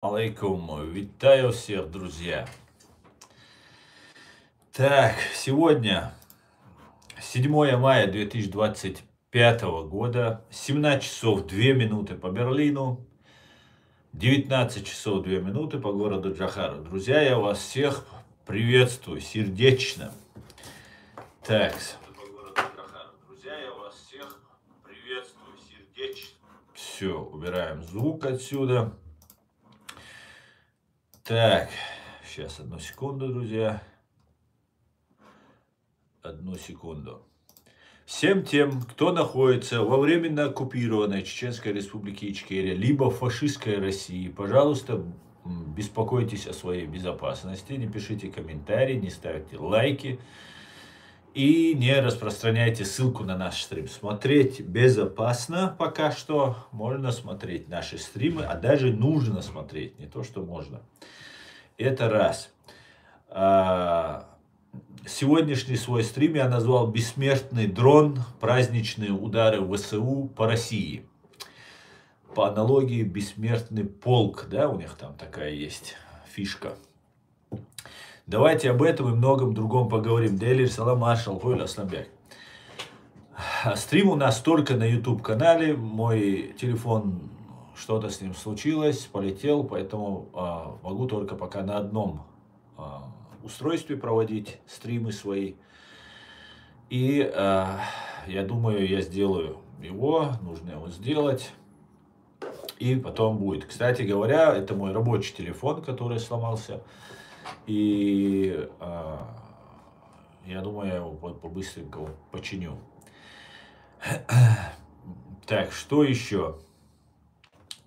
Алейкум, витаю всех, друзья. Так, сегодня 7 мая 2025 года, 17 часов 2 минуты по Берлину, 19 часов 2 минуты по городу Джохару. Друзья, я вас всех приветствую сердечно. Так, друзья, я вас всех приветствую сердечно. Все, убираем звук отсюда. Так, сейчас, одну секунду, друзья. Одну секунду. Всем тем, кто находится во временно оккупированной Чеченской Республике Ичкерия, либо в фашистской России, пожалуйста, беспокойтесь о своей безопасности, не пишите комментарии, не ставьте лайки и не распространяйте ссылку на наш стрим. Смотреть безопасно пока что, можно смотреть наши стримы, а даже нужно смотреть, не то что можно. Это раз. Сегодняшний свой стрим я назвал «Бессмертный дрон. Праздничные удары ВСУ по России». По аналогии «Бессмертный полк», да, у них там такая есть фишка. Давайте об этом и многом другом поговорим. Делир салам маршал Хуйль Асланбек. Стрим у нас только на YouTube канале. Мой телефон, что-то с ним случилось, полетел, поэтому могу только пока на одном устройстве проводить стримы свои. И я думаю, я сделаю его, нужно его сделать. И потом будет. Кстати говоря, это мой рабочий телефон, который сломался. И я думаю, я его по-быстренько починю. Так, что еще?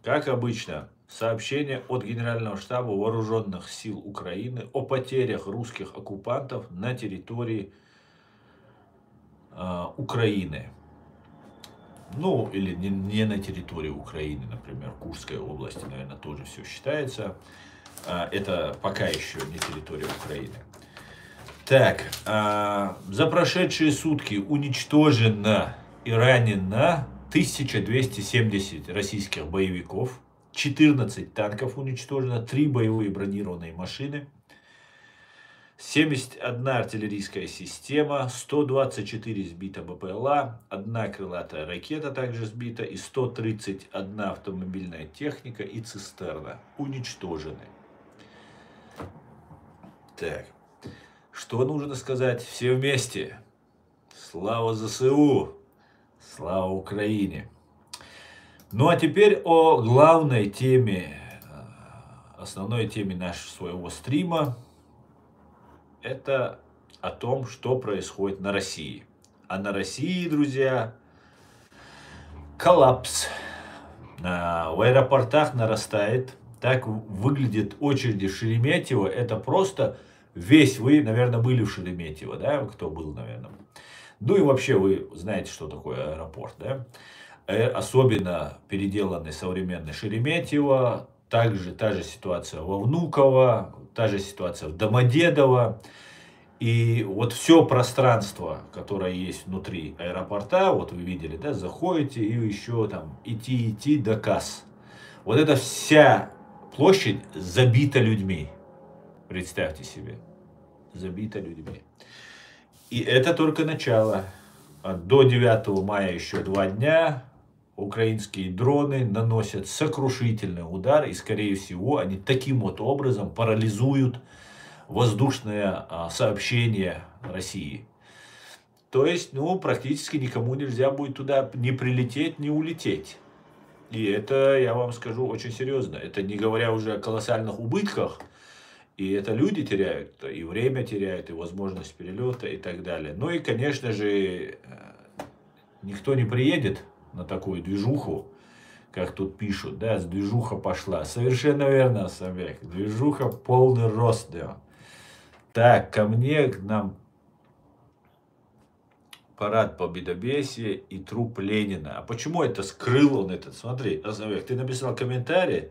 Как обычно, сообщение от Генерального штаба Вооруженных сил Украины о потерях русских оккупантов на территории Украины. Ну, или не на территории Украины, например, Курской области, наверное, тоже все считается. Это пока еще не территория Украины. Так, за прошедшие сутки уничтожено и ранено 1270 российских боевиков, 14 танков уничтожено, 3 боевые бронированные машины, 71 артиллерийская система, 124 сбита БПЛА, 1 крылатая ракета также сбита и 131 автомобильная техника и цистерна уничтожены. Так, что нужно сказать все вместе? Слава ЗСУ! Слава Украине! Ну а теперь о главной теме, основной теме нашего своего стрима. Это о том, что происходит на России. А на России, друзья, коллапс. В аэропортах нарастает. Так выглядит очереди в Шереметьево. Это просто весь, вы, наверное, были в Шереметьево, да? Кто был, наверное. Ну и вообще вы знаете, что такое аэропорт, да? Особенно переделанный современный Шереметьево. Также та же ситуация во Внуково, та же ситуация в Домодедово. И вот все пространство, которое есть внутри аэропорта, вот вы видели, да, заходите и еще там идти до касс. Вот эта вся площадь забита людьми. Представьте себе, забита людьми. И это только начало. До 9 мая еще 2 дня. Украинские дроны наносят сокрушительный удар, и, скорее всего, они таким вот образом парализуют воздушное сообщение России. То есть, ну, практически никому нельзя будет туда ни прилететь, ни улететь. И это, я вам скажу, очень серьезно. Это не говоря уже о колоссальных убытках. И это люди теряют, и время теряют, и возможность перелета, и так далее. Ну и, конечно же, никто не приедет на такую движуху, как тут пишут, да, движуха пошла. Совершенно верно, Самбек, движуха полный рост, да. Так, ко мне, к нам парад Победобесия и труп Ленина. А почему это скрыл он этот? Смотри, Самбек, ты написал комментарий.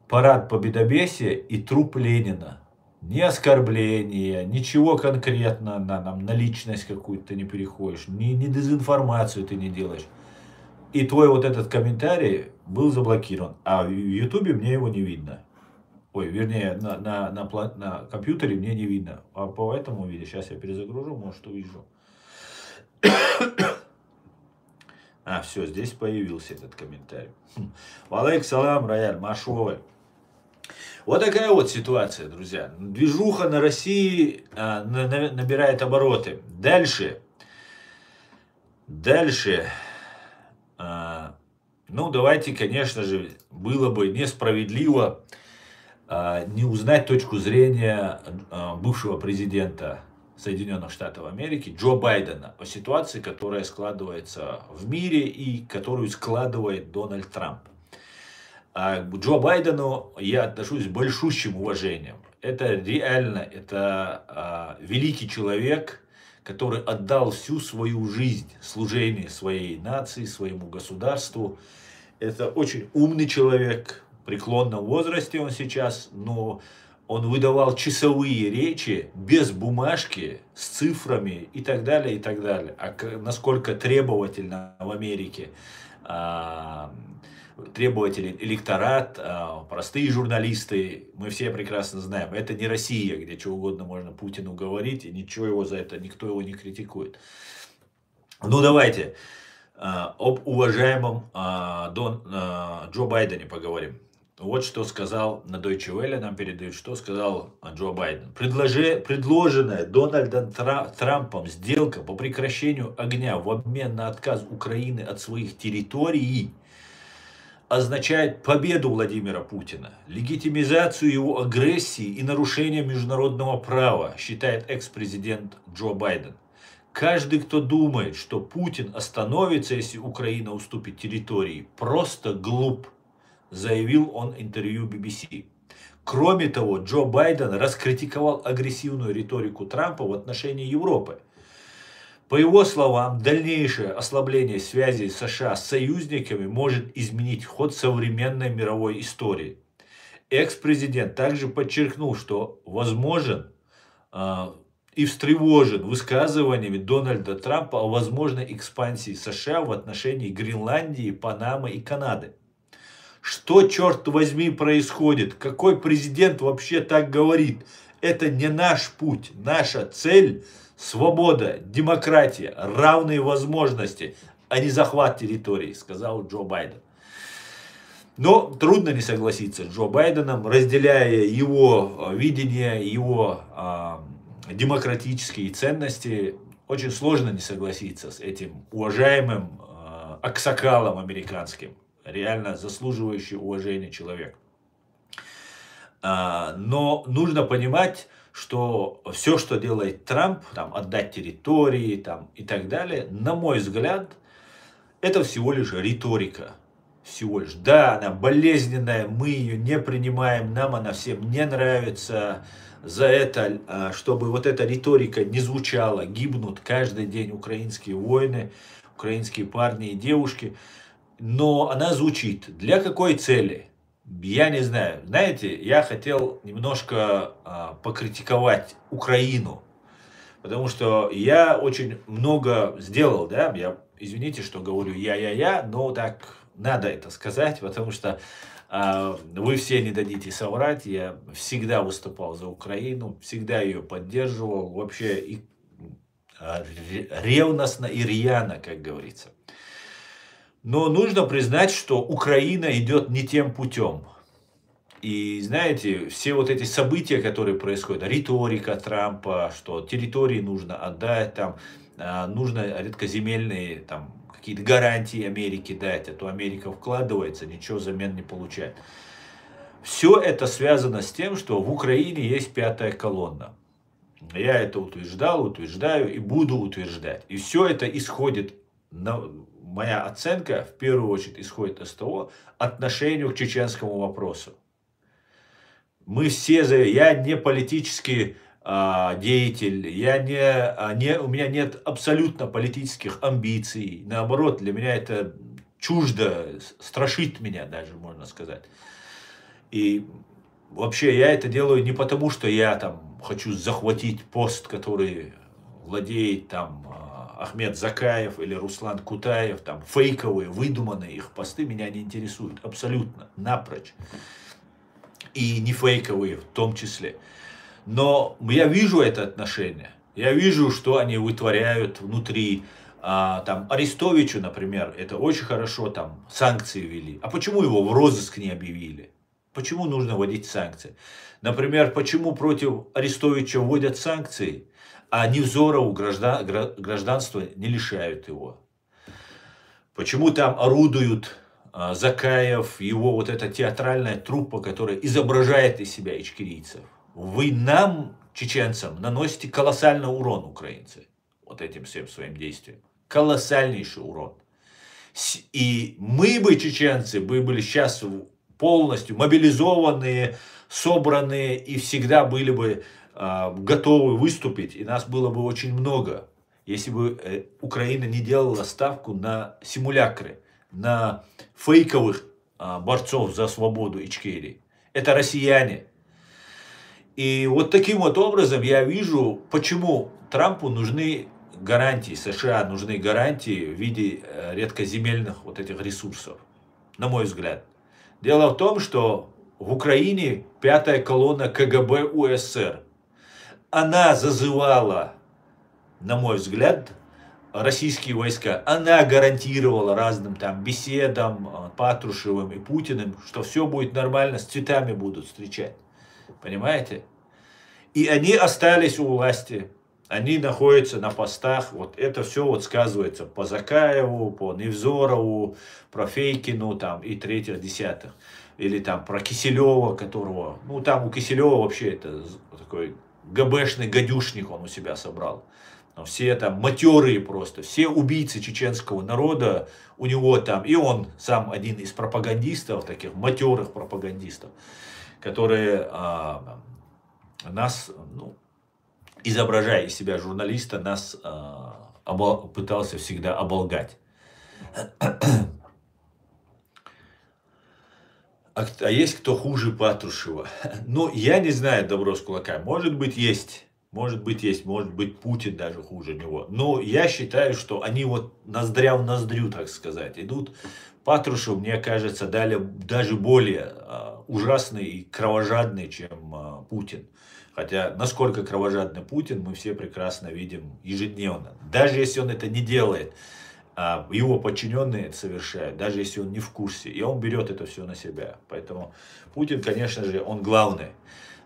Парад Победобесия и труп Ленина. Ни оскорбления, ничего конкретно на личность какую-то не переходишь, ни дезинформацию ты не делаешь. И твой вот этот комментарий был заблокирован. А в Ютубе мне его не видно. Ой, вернее, на компьютере мне не видно. А по этому видео, сейчас я перезагружу, может увижу. А, все, здесь появился этот комментарий. Валейк салам, Рояль, Машовой. Вот такая вот ситуация, друзья. Движуха на России набирает обороты. Дальше. Ну, давайте, конечно же, было бы несправедливо не узнать точку зрения бывшего президента Соединенных Штатов Америки Джо Байдена о ситуации, которая складывается в мире и которую складывает Дональд Трамп. А к Джо Байдену я отношусь с большущим уважением. Это реально, это великий человек, который отдал всю свою жизнь служению своей нации, своему государству. Это очень умный человек, в преклонном возрасте он сейчас, но он выдавал часовые речи без бумажки, с цифрами и так далее, и так далее. А насколько требовательно в Америке требователь электорат, простые журналисты, мы все прекрасно знаем, это не Россия, где что угодно можно Путину говорить, и ничего его за это, никто его не критикует. Ну давайте об уважаемом Джо Байдене поговорим. Вот что сказал на Deutsche Welle, нам передают, что сказал Джо Байден. Предложенная Дональдом Трампом сделка по прекращению огня в обмен на отказ Украины от своих территорий означает победу Владимира Путина, легитимизацию его агрессии и нарушение международного права, считает экс-президент Джо Байден. Каждый, кто думает, что Путин остановится, если Украина уступит территории, просто глуп, заявил он в интервью BBC. Кроме того, Джо Байден раскритиковал агрессивную риторику Трампа в отношении Европы. По его словам, дальнейшее ослабление связей США с союзниками может изменить ход современной мировой истории. Экс-президент также подчеркнул, что возможен и встревожен высказываниями Дональда Трампа о возможной экспансии США в отношении Гренландии, Панамы и Канады. Что, черт возьми, происходит? Какой президент вообще так говорит? Это не наш путь, наша цель – свобода, демократия, равные возможности, а не захват территорий, сказал Джо Байден. Но трудно не согласиться с Джо Байденом, разделяя его видение, его демократические ценности. Очень сложно не согласиться с этим уважаемым аксакалом американским, реально заслуживающий уважения человек. Но нужно понимать, что все, что делает Трамп, там, отдать территории там, и так далее, на мой взгляд, это всего лишь риторика. Всего лишь. Да, она болезненная, мы ее не принимаем, нам она всем не нравится. За это, чтобы вот эта риторика не звучала, гибнут каждый день украинские воины, украинские парни и девушки. Но она звучит. Для какой цели? Я не знаю. Знаете, я хотел немножко покритиковать Украину. Потому что я очень много сделал, да, извините, что говорю я, но так надо это сказать, потому что вы все не дадите соврать, я всегда выступал за Украину, всегда ее поддерживал, вообще и ревностно и рьяно, как говорится. Но нужно признать, что Украина идет не тем путем. И знаете, все вот эти события, которые происходят, риторика Трампа, что территории нужно отдать, там, нужно редкоземельные там, какие-то гарантии Америке дать, а то Америка вкладывается, ничего взамен не получает. Все это связано с тем, что в Украине есть пятая колонна. Я это утверждал, утверждаю и буду утверждать. И все это исходит, моя оценка в первую очередь исходит из того отношению к чеченскому вопросу. Мы все, я не политический деятель, у меня нет абсолютно политических амбиций. Наоборот, для меня это чуждо, страшит меня даже, можно сказать. И вообще я это делаю не потому, что я там хочу захватить пост, который владеет там Ахмед Закаев или Руслан Кутаев, там фейковые, выдуманные их посты меня не интересуют абсолютно, напрочь. И не фейковые в том числе. Но я вижу это отношение. Я вижу, что они вытворяют внутри. Там Арестовичу, например, это очень хорошо, там санкции ввели. А почему его в розыск не объявили? Почему нужно вводить санкции? Например, почему против Арестовича вводят санкции, а Невзорову гражданства не лишают его? Почему там орудуют Закаев, его вот эта театральная труппа, которая изображает из себя ичкерийцев? Вы нам, чеченцам, наносите колоссальный урон, украинцы, вот этим всем своим действием. Колоссальнейший урон. И мы бы, чеченцы, были сейчас полностью мобилизованные, собранные и всегда были бы готовы выступить. И нас было бы очень много, если бы Украина не делала ставку на симулякры, на фейковых борцов за свободу Ичкерии. Это россияне. И вот таким вот образом я вижу, почему Трампу нужны гарантии, США нужны гарантии в виде редкоземельных вот этих ресурсов, на мой взгляд. Дело в том, что в Украине пятая колонна КГБ УССР, она зазывала, на мой взгляд, российские войска, она гарантировала разным там беседам Патрушевым и Путиным, что все будет нормально, с цветами будут встречать. Понимаете? И они остались у власти. Они находятся на постах. Вот это все вот сказывается по Закаеву, по Невзорову, про Фейкину там и третьих, десятых. Или там про Киселева, которого... Ну там у Киселева вообще это такой ГБшный гадюшник он у себя собрал. Все там матерые просто, все убийцы чеченского народа у него там. И он сам один из пропагандистов, таких матерых пропагандистов, которые нас, ну, изображая из себя журналиста, нас пытался всегда оболгать. А есть кто хуже Патрушева? Ну, я не знаю, добро с кулака. Может быть, есть. Может быть, есть. Может быть, Путин даже хуже него. Но я считаю, что они вот ноздря в ноздрю, так сказать, идут. Патрушев, мне кажется, даже более ужасный и кровожадный, чем Путин. Хотя, насколько кровожадный Путин, мы все прекрасно видим ежедневно. Даже если он это не делает, его подчиненные это совершают, даже если он не в курсе. И он берет это все на себя. Поэтому Путин, конечно же, он главный.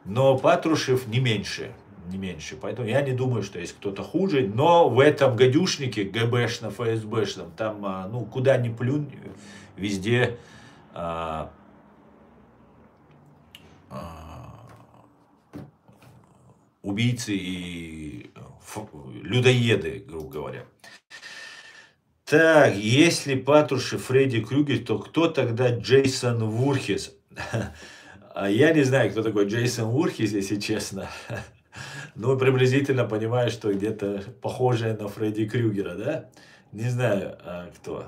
Но Патрушев не меньше. Не меньше. Поэтому я не думаю, что есть кто-то хуже. Но в этом гадюшнике, ГБшном, ФСБшном, там, ну, куда ни плюнь, везде убийцы и людоеды, грубо говоря. Так, если Патрушев Фредди Крюгер, то кто тогда Джейсон Вурхес? Я не знаю, кто такой Джейсон Вурхес, если честно. Ну, приблизительно понимаю, что где-то похожее на Фредди Крюгера, да? Не знаю, кто.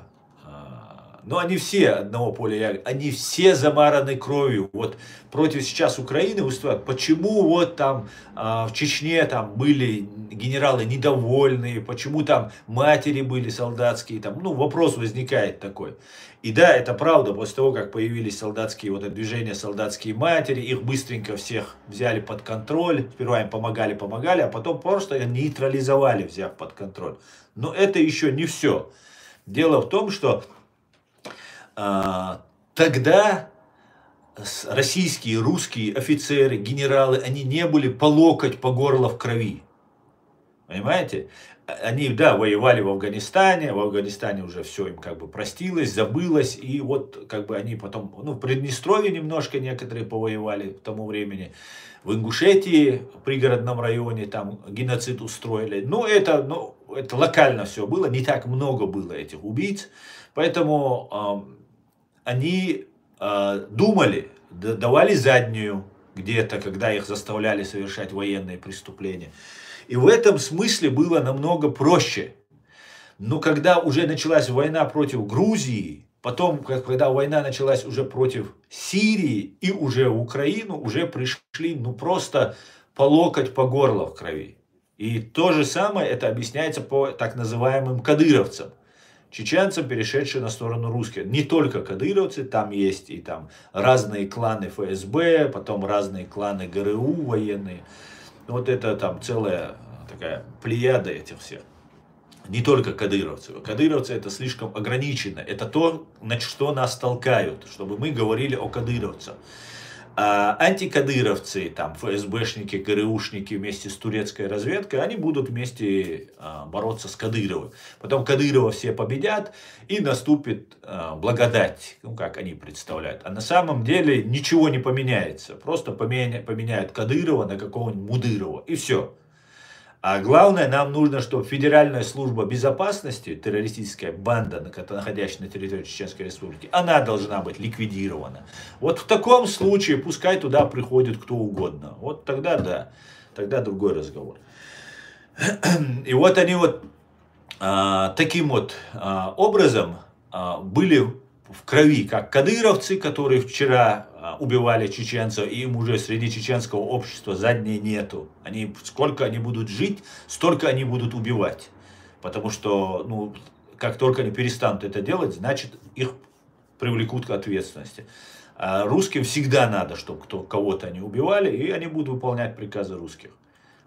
Но они все одного поля ягод, они все замараны кровью. Вот против сейчас Украины выступают. Почему вот там в Чечне там были генералы недовольные, почему там матери были солдатские, там, ну, вопрос возникает такой. И да, это правда, после того, как появились солдатские, вот это движение солдатские матери, их быстренько всех взяли под контроль, сперва им помогали, а потом просто нейтрализовали, взяв под контроль. Но это еще не все. Дело в том, что тогда российские, русские офицеры, генералы, они не были по локоть, по горло в крови. Понимаете? Они, да, воевали в Афганистане уже все им как бы простилось, забылось, и вот как бы они потом, ну, в Приднестровье немножко некоторые повоевали к тому времени, в Ингушетии, в пригородном районе, там геноцид устроили. Ну, это локально все было, не так много было этих убийц, поэтому они думали, давали заднюю где-то, когда их заставляли совершать военные преступления. И в этом смысле было намного проще. Но когда уже началась война против Грузии, потом, когда война началась уже против Сирии и уже в Украину, уже пришли, ну, просто по локоть, по горло в крови. И то же самое это объясняется по так называемым кадыровцам. Чеченцам, перешедшие на сторону русских. Не только кадыровцы, там есть и там разные кланы ФСБ, потом разные кланы ГРУ военные. Вот это там целая такая плеяда этих всех. Не только кадыровцы. Кадыровцы это слишком ограничено. Это то, на что нас толкают, чтобы мы говорили о кадыровцах. А антикадыровцы, там, ФСБшники, ГРУшники вместе с турецкой разведкой, они будут вместе бороться с Кадыровым. Потом Кадырова все победят и наступит благодать, ну, как они представляют. А на самом деле ничего не поменяется. Просто поменяют Кадырова на какого-нибудь Мудырова и все. А главное, нам нужно, чтобы Федеральная служба безопасности, террористическая банда, находящаяся на территории Чеченской Республики, она должна быть ликвидирована. Вот в таком случае пускай туда приходит кто угодно. Вот тогда да, тогда другой разговор. И вот они вот таким вот образом были в крови, как кадыровцы, которые вчера убивали чеченцев, и им уже среди чеченского общества задней нету. Сколько они будут жить, столько они будут убивать. Потому что, ну, как только они перестанут это делать, значит, их привлекут к ответственности. А русским всегда надо, чтобы кого-то они убивали, и они будут выполнять приказы русских.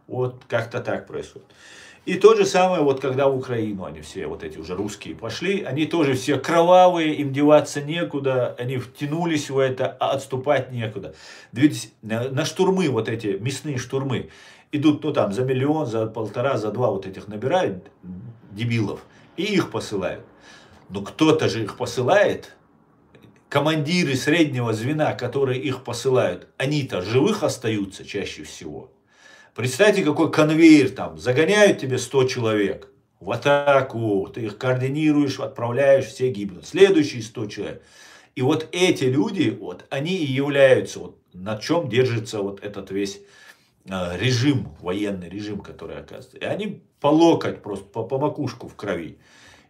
Вот как-то так происходит. И то же самое, вот когда в Украину они все, вот эти уже русские пошли, они тоже все кровавые, им деваться некуда, они втянулись в это, а отступать некуда. Ведь на штурмы, вот эти мясные штурмы, идут, ну там, за миллион, за полтора, за два вот этих набирают дебилов и их посылают. Но кто-то же их посылает, командиры среднего звена, которые их посылают, они-то живых остаются чаще всего. Представьте, какой конвейер там, загоняют тебе 100 человек в атаку, ты их координируешь, отправляешь, все гибнут. Следующие 100 человек. И вот эти люди, вот, они и являются, вот, на чем держится вот этот весь режим, военный режим, который оказывается. И они по локоть, просто по макушку в крови.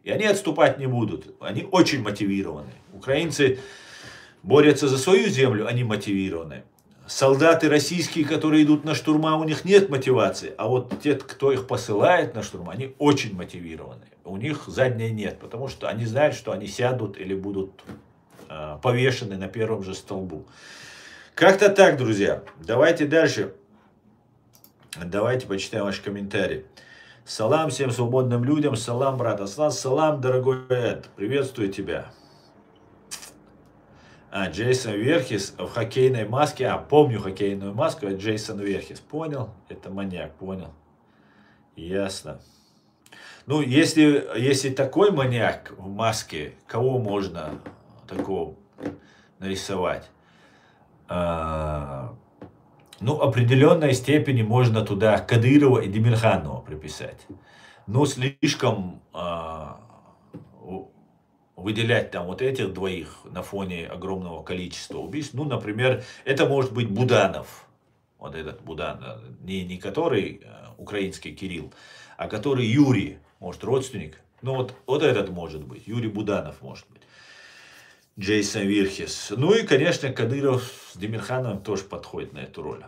И они отступать не будут. Они очень мотивированы. Украинцы борются за свою землю, они мотивированы. Солдаты российские, которые идут на штурма, у них нет мотивации. А вот те, кто их посылает на штурма, они очень мотивированы. У них задней нет, потому что они знают, что они сядут или будут повешены на первом же столбу. Как-то так, друзья. Давайте дальше. Давайте почитаем ваши комментарии. Салам всем свободным людям. Салам, брат Аслан. Салам, дорогой Эд. Приветствую тебя. Джейсон Верхис в хоккейной маске. Помню хоккейную маску. Это Джейсон Верхис. Понял? Это маньяк. Понял. Ясно. Ну, если такой маньяк в маске, кого можно такого нарисовать? Ну, определенной степени можно туда Кадырова и Демирханова приписать. Но слишком выделять там вот этих двоих на фоне огромного количества убийств. Ну, например, это может быть Буданов. Вот этот Буданов. Не который украинский Кирилл, а который Юрий. Может, родственник. Ну, вот этот может быть. Юрий Буданов может быть. Джейсон Верхис. Ну и, конечно, Кадыров с Демирхановым тоже подходит на эту роль.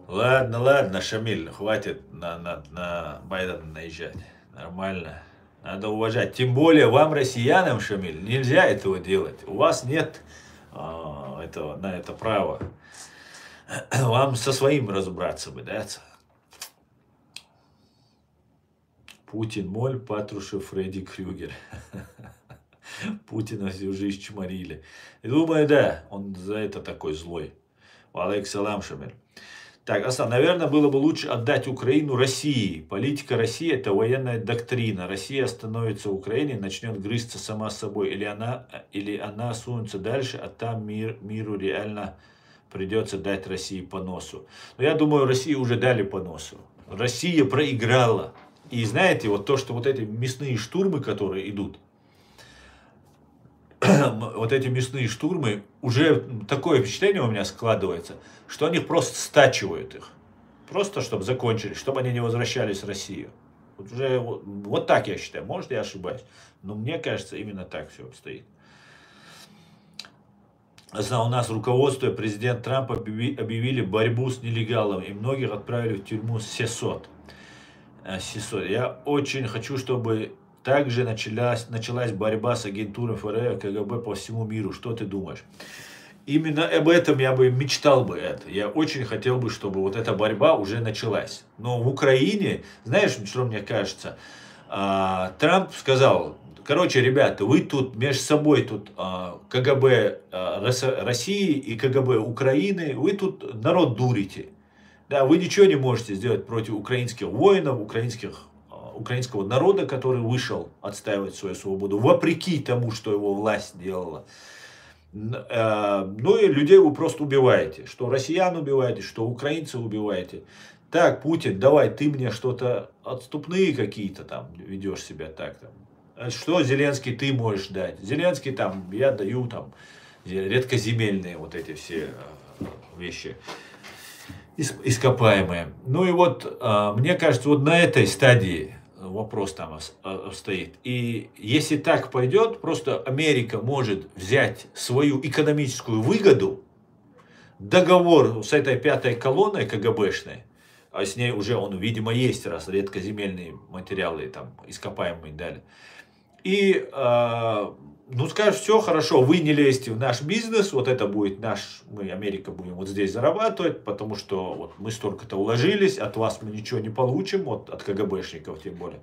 Ладно, Шамиль, хватит на Байдена наезжать. Нормально. Надо уважать. Тем более вам, россиянам, Шамиль, нельзя этого делать. У вас нет на это права. Вам со своим разобраться бы, да? Путин, Моль, Патрушев, Фредди Крюгер. Путина всю жизнь чморили. И думаю, да, он за это такой злой. Алейк салам, Шамиль. Так, Асан, наверное, было бы лучше отдать Украину России. Политика России – это военная доктрина. Россия остановится в Украине, начнет грызться сама собой. Или она сунется дальше, а там миру реально придется дать России по носу. Но я думаю, России уже дали по носу. Россия проиграла. И знаете, вот то, что вот эти мясные штурмы, которые идут, вот эти мясные штурмы, уже такое впечатление у меня складывается, что они просто стачивают их. Просто, чтобы закончили, чтобы они не возвращались в Россию. Вот уже вот так я считаю. Может, я ошибаюсь. Но мне кажется, именно так все обстоит. У нас руководство и президент Трамп объявили борьбу с нелегалами, и многих отправили в тюрьму СЕСОТ. Я очень хочу, чтобы также началась борьба с агентурой ФРГ и КГБ по всему миру. Что ты думаешь? Именно об этом я бы мечтал бы это. Я очень хотел бы, чтобы вот эта борьба уже началась. Но в Украине, знаешь, что мне кажется? Трамп сказал: короче, ребята, вы тут между собой, тут КГБ России и КГБ Украины, вы тут народ дурите. Да, вы ничего не можете сделать против украинских воинов, украинского народа, который вышел отстаивать свою свободу, вопреки тому, что его власть делала. Ну и людей вы просто убиваете. Что россиян убиваете, что украинцев убиваете. Так, Путин, давай ты мне что-то отступные какие-то там ведешь себя так там. Что Зеленский ты можешь дать? Зеленский там, я даю там редкоземельные вот эти все вещи ископаемые. Ну и вот, мне кажется, вот на этой стадии вопрос там стоит. И если так пойдет, просто Америка может взять свою экономическую выгоду, договор с этой пятой колонной КГБшной, а с ней уже он, видимо, есть, раз редкоземельные материалы там ископаемые дали. И, ну, скажешь, все хорошо, вы не лезьте в наш бизнес, вот это будет наш, мы, Америка, будем вот здесь зарабатывать, потому что вот мы столько-то уложились, от вас мы ничего не получим, вот от КГБшников тем более.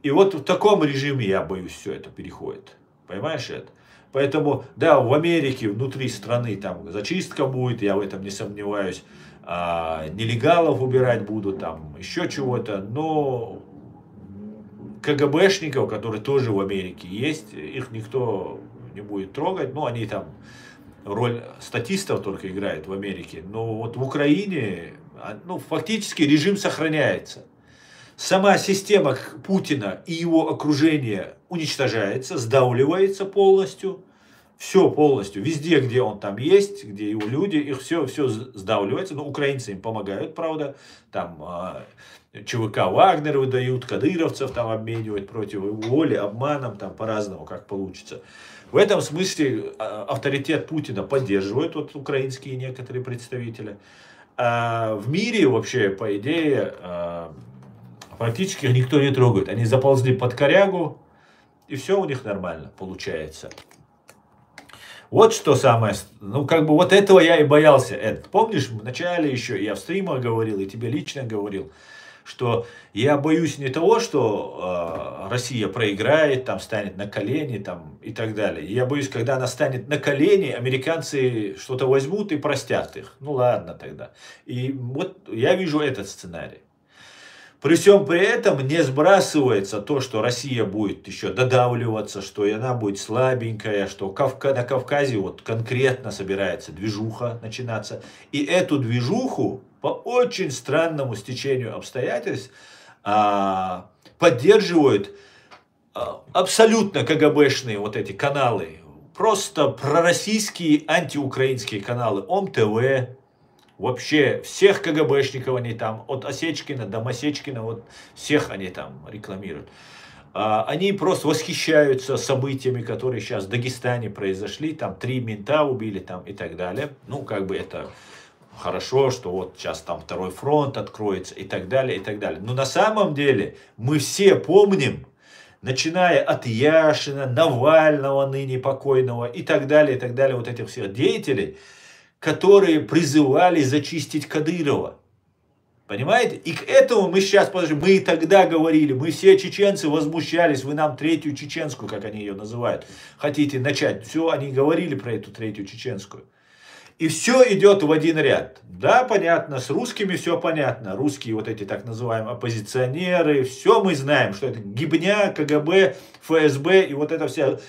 И вот в таком режиме, я боюсь, все это переходит. Понимаешь это? Поэтому, да, в Америке, внутри страны там зачистка будет, я в этом не сомневаюсь, нелегалов убирать будут, там еще чего-то, но КГБшников, которые тоже в Америке есть, их никто не будет трогать, ну, они там роль статистов только играют в Америке, но вот в Украине, ну, фактически режим сохраняется. Сама система Путина и его окружение уничтожается, сдавливается полностью, все полностью, везде, где он там есть, где его люди, их все сдавливается, но украинцы им помогают, правда, там ЧВК Вагнер выдают, кадыровцев там обменивают против воли, обманом, там по-разному, как получится. В этом смысле авторитет Путина поддерживают вот украинские некоторые представители. А в мире вообще, по идее, практически никто не трогает. Они заползли под корягу, и все у них нормально получается. Вот что самое, ну как бы вот этого я и боялся, Эд. Помнишь, в начале еще я в стримах говорил, и тебе лично говорил, что я боюсь не того, что Россия проиграет, там станет на колени там, и так далее. Я боюсь, когда она станет на колени, американцы что-то возьмут и простят их. Ну ладно тогда. И вот я вижу этот сценарий. При всем при этом не сбрасывается то, что Россия будет еще додавливаться, что она будет слабенькая, что на Кавказе вот конкретно собирается движуха начинаться. И эту движуху по очень странному стечению обстоятельств поддерживают абсолютно КГБшные вот эти каналы. Просто пророссийские антиукраинские каналы. ОМ-ТВ. Вообще всех КГБшников они там, от Осечкина до Масечкина, вот всех они там рекламируют. Они просто восхищаются событиями, которые сейчас в Дагестане произошли. Там 3 мента убили там и так далее. Ну, как бы это хорошо, что вот сейчас там второй фронт откроется и так далее, и так далее. Но на самом деле мы все помним, начиная от Яшина, Навального, ныне покойного и так далее, вот этих всех деятелей, которые призывали зачистить Кадырова. Понимаете? И к этому мы сейчас, мы и тогда говорили, мы все чеченцы возмущались, вы нам третью чеченскую, как они ее называют, хотите начать. Все, они говорили про эту третью чеченскую. И все идет в один ряд. Да, понятно, с русскими все понятно. Русские вот эти так называемые оппозиционеры, все мы знаем, что это гибня, КГБ, ФСБ и вот эта вся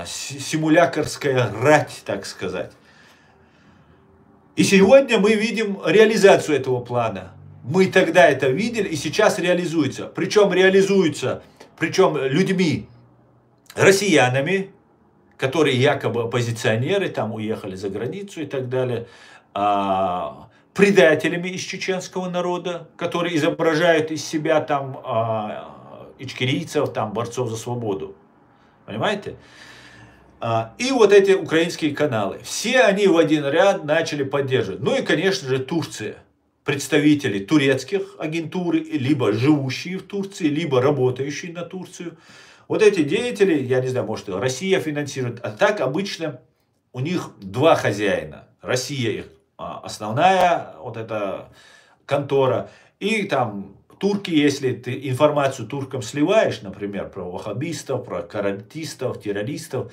симулякорская рать, так сказать. И сегодня мы видим реализацию этого плана. Мы тогда это видели, и сейчас реализуется. Причем людьми, россиянами, которые якобы оппозиционеры, там уехали за границу и так далее. предателями из чеченского народа, которые изображают из себя там ичкерийцев, там борцов за свободу. Понимаете? И вот эти украинские каналы. Все они в один ряд начали поддерживать. Ну и, конечно же, Турция. Представители турецких агентур, либо живущие в Турции, либо работающие на Турцию. Вот эти деятели, я не знаю, может, Россия финансирует. А так обычно у них два хозяина. Россия их основная вот эта контора. И там турки, если ты информацию туркам сливаешь, например, про ваххабистов, про каратистов, террористов,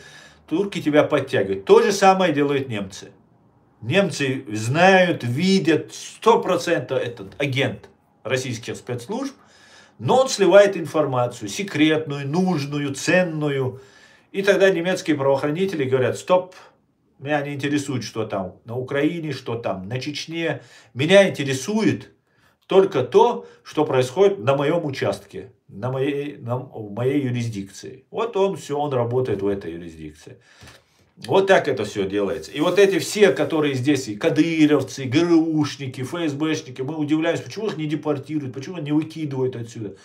турки тебя подтягивают. То же самое делают немцы. Немцы знают, видят, 100% этот агент российских спецслужб, но он сливает информацию секретную, нужную, ценную. И тогда немецкие правоохранители говорят: стоп, меня не интересует, что там на Украине, что там на Чечне. Меня интересует только то, что происходит на моем участке, в моей юрисдикции. Вот он все, он работает в этой юрисдикции. Вот так это все делается. И вот эти все, которые здесь, и кадыровцы, и ГРУшники, ФСБшники, мы удивляемся, почему их не депортируют, почему не выкидывают отсюда.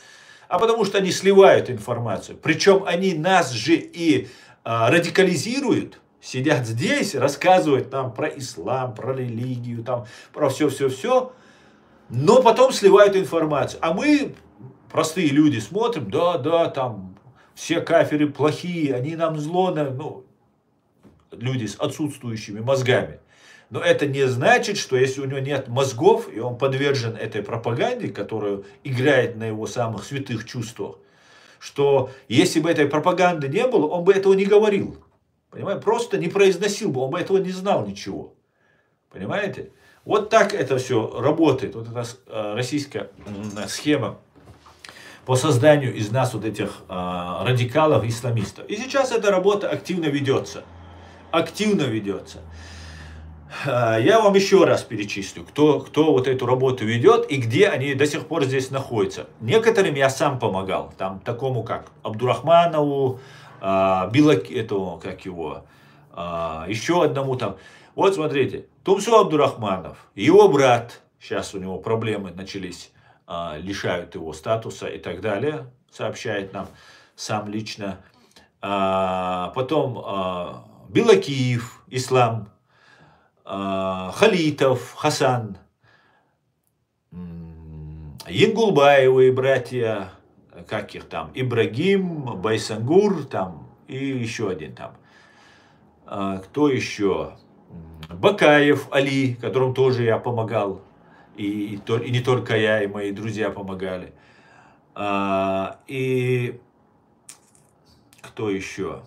А потому что они сливают информацию. Причем они нас же и радикализируют. Сидят здесь, рассказывают нам про ислам, про религию, там, про все-все-все. Но потом сливают информацию. А мы, простые люди, смотрим: да, там все кафиры плохие, они нам зло, ну, люди с отсутствующими мозгами. Но это не значит, что если у него нет мозгов, и он подвержен этой пропаганде, которая играет на его самых святых чувствах, что если бы этой пропаганды не было, он бы этого не говорил. Понимаете? Просто не произносил бы, он бы этого не знал ничего. Понимаете? Вот так это все работает. Вот эта российская схема по созданию из нас вот этих радикалов, исламистов. И сейчас эта работа активно ведется. Активно ведется. Я вам еще раз перечислю, кто вот эту работу ведет и где они до сих пор здесь находятся. Некоторым я сам помогал. Там такому как Абдурахманову, этому, как его, еще одному там. Вот смотрите, Тумсо Абдурахманов, его брат, сейчас у него проблемы начались, лишают его статуса и так далее, сообщает нам сам лично. Потом Билакиев, Ислам, Халитов, Хасан, Янгулбаевы братья, как их там, Ибрагим, Байсангур, там, и еще один там. Кто еще? Бакаев Али, которому тоже я помогал. И не только я, и мои друзья помогали. И кто еще?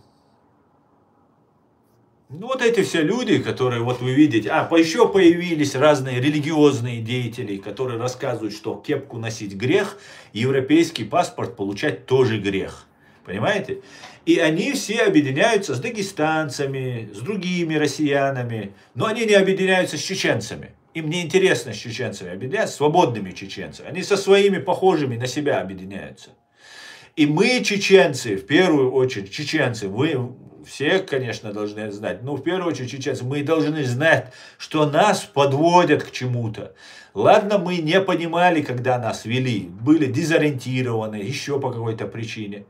Ну, вот эти все люди, которые, вот вы видите, еще появились разные религиозные деятели, которые рассказывают, что кепку носить грех, европейский паспорт получать тоже грех. Понимаете? И они все объединяются с дагестанцами, с другими россиянами, но они не объединяются с чеченцами. Им не интересно с чеченцами объединяться, свободными чеченцами. Они со своими похожими на себя объединяются. И мы, чеченцы, в первую очередь, чеченцы, мы все, конечно, должны знать, но в первую очередь чеченцы, мы должны знать, что нас подводят к чему-то. Ладно, мы не понимали, когда нас вели, были дезориентированы еще по какой-то причине.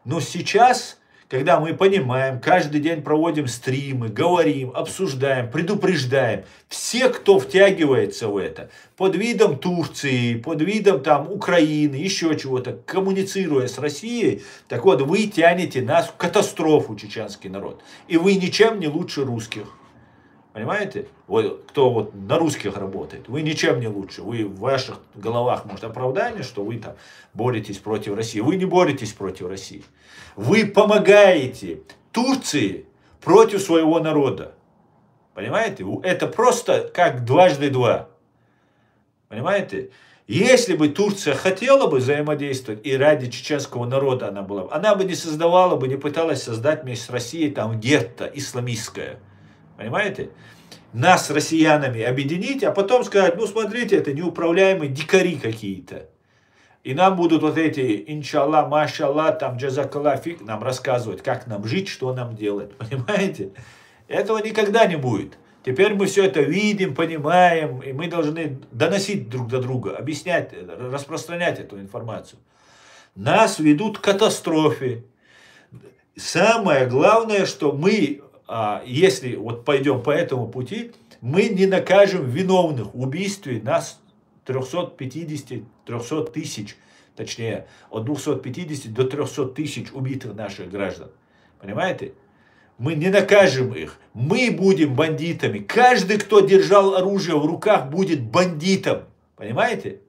Но сейчас, когда мы понимаем, каждый день проводим стримы, говорим, обсуждаем, предупреждаем, все, кто втягивается в это, под видом Турции, под видом там Украины, еще чего-то, коммуницируя с Россией, так вот, вы тянете нас в катастрофу, чеченский народ. И вы ничем не лучше русских. Понимаете? Вот, кто вот на русских работает, вы ничем не лучше. Вы в ваших головах, может, оправдание, что вы там боретесь против России. Вы не боретесь против России. Вы помогаете Турции против своего народа. Понимаете? Это просто как дважды два. Понимаете? Если бы Турция хотела бы взаимодействовать, и ради чеченского народа она бы не создавала бы, не пыталась создать вместе с Россией там гетто исламистское. Понимаете? Нас с россиянами объединить, а потом сказать: ну смотрите, это неуправляемые дикари какие-то. И нам будут вот эти иншаллах, машаллах, там джазакаллах фиг нам рассказывать, как нам жить, что нам делать. Понимаете? Этого никогда не будет. Теперь мы все это видим, понимаем, и мы должны доносить друг до друга, объяснять, распространять эту информацию. Нас ведут к катастрофе. Самое главное, что мы, если вот пойдем по этому пути, мы не накажем виновных в убийстве нас 350-300 тысяч, точнее, от 250 до 300 тысяч убитых наших граждан. Понимаете? Мы не накажем их. Мы будем бандитами. Каждый, кто держал оружие в руках, будет бандитом. Понимаете?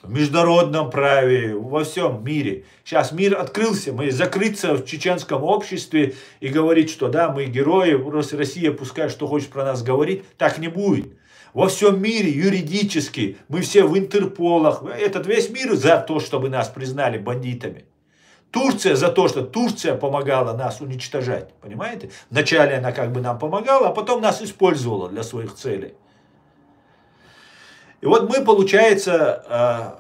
В международном праве, во всем мире. Сейчас мир открылся, мы закрыться в чеченском обществе и говорить, что да, мы герои, Россия пускай что хочет про нас говорить, так не будет. Во всем мире юридически мы все в Интерполах, этот весь мир за то, чтобы нас признали бандитами. Турция за то, что Турция помогала нас уничтожать, понимаете? Вначале она как бы нам помогала, а потом нас использовала для своих целей. И вот мы, получается,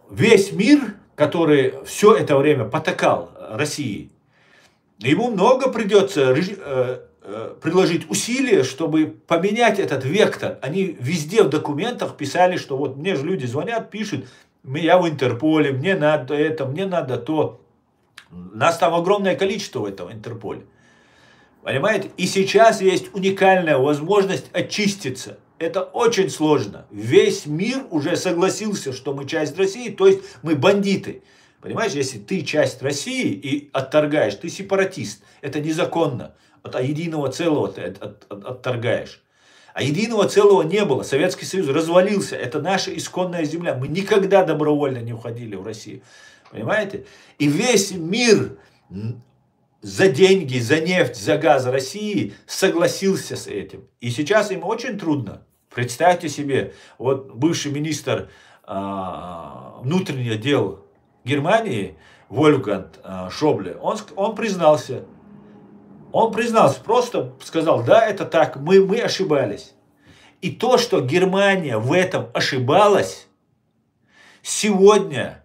весь мир, который все это время потакал России, ему много придется приложить усилия, чтобы поменять этот вектор. Они везде в документах писали, что вот мне же люди звонят, пишут, я в Интерполе, мне надо это, мне надо то. Нас там огромное количество в этом Интерполе. Понимаете? И сейчас есть уникальная возможность очиститься. Это очень сложно. Весь мир уже согласился, что мы часть России, то есть мы бандиты. Понимаешь, если ты часть России и отторгаешь, ты сепаратист. Это незаконно. От единого целого ты отторгаешь. А единого целого не было. Советский Союз развалился. Это наша исконная земля. Мы никогда добровольно не уходили в Россию. Понимаете? И весь мир за деньги, за нефть, за газ России согласился с этим. И сейчас им очень трудно. Представьте себе, вот бывший министр внутренних дел Германии, Вольфганг Шобле, он признался. Он признался, просто сказал, да, это так, мы ошибались. И то, что Германия в этом ошибалась, сегодня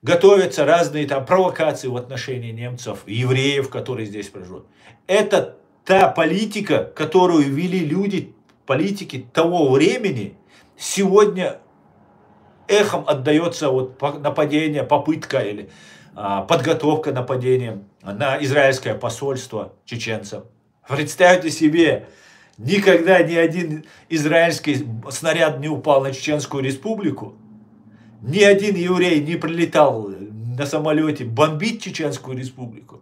готовятся разные там провокации в отношении немцев, евреев, которые здесь проживают. Это та политика, которую вели люди, политики того времени, сегодня эхом отдается вот нападение, попытка или подготовка нападения на израильское посольство чеченцам. Представьте себе, никогда ни один израильский снаряд не упал на Чеченскую республику, ни один еврей не прилетал на самолете бомбить Чеченскую республику.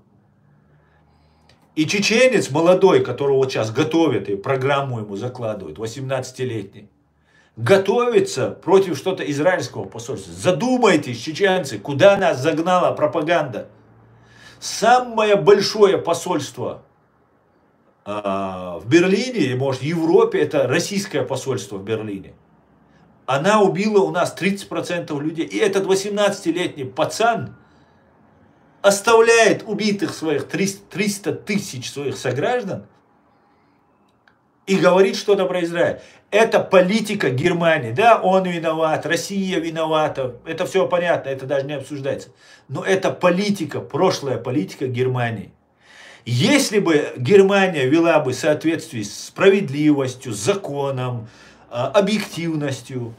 И чеченец молодой, которого вот сейчас готовят и программу ему закладывают, 18-летний, готовится против что-то израильского посольства. Задумайтесь, чеченцы, куда нас загнала пропаганда. Самое большое посольство в Берлине, может в Европе, это российское посольство в Берлине. Она убила у нас 30% людей. И этот 18-летний пацан оставляет убитых своих 300 тысяч своих сограждан и говорит что-то про Израиль. Это политика Германии. Да, он виноват, Россия виновата. Это все понятно, это даже не обсуждается. Но это политика, прошлая политика Германии. Если бы Германия вела бы в соответствии с справедливостью, законом, объективностью,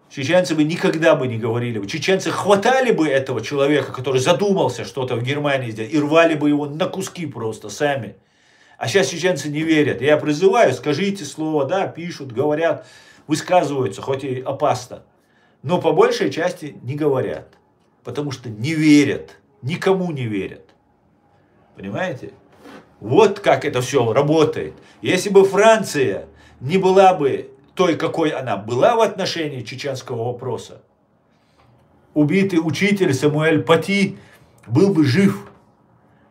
чеченцы бы никогда бы не говорили бы. Чеченцы хватали бы этого человека, который задумался что-то в Германии сделать, и рвали бы его на куски просто сами. А сейчас чеченцы не верят. Я призываю, скажите слово, да, пишут, говорят, высказываются, хоть и опасно. Но по большей части не говорят. Потому что не верят. Никому не верят. Понимаете? Вот как это все работает. Если бы Франция не была бы той, какой она была в отношении чеченского вопроса, убитый учитель Самуэль Пати был бы жив.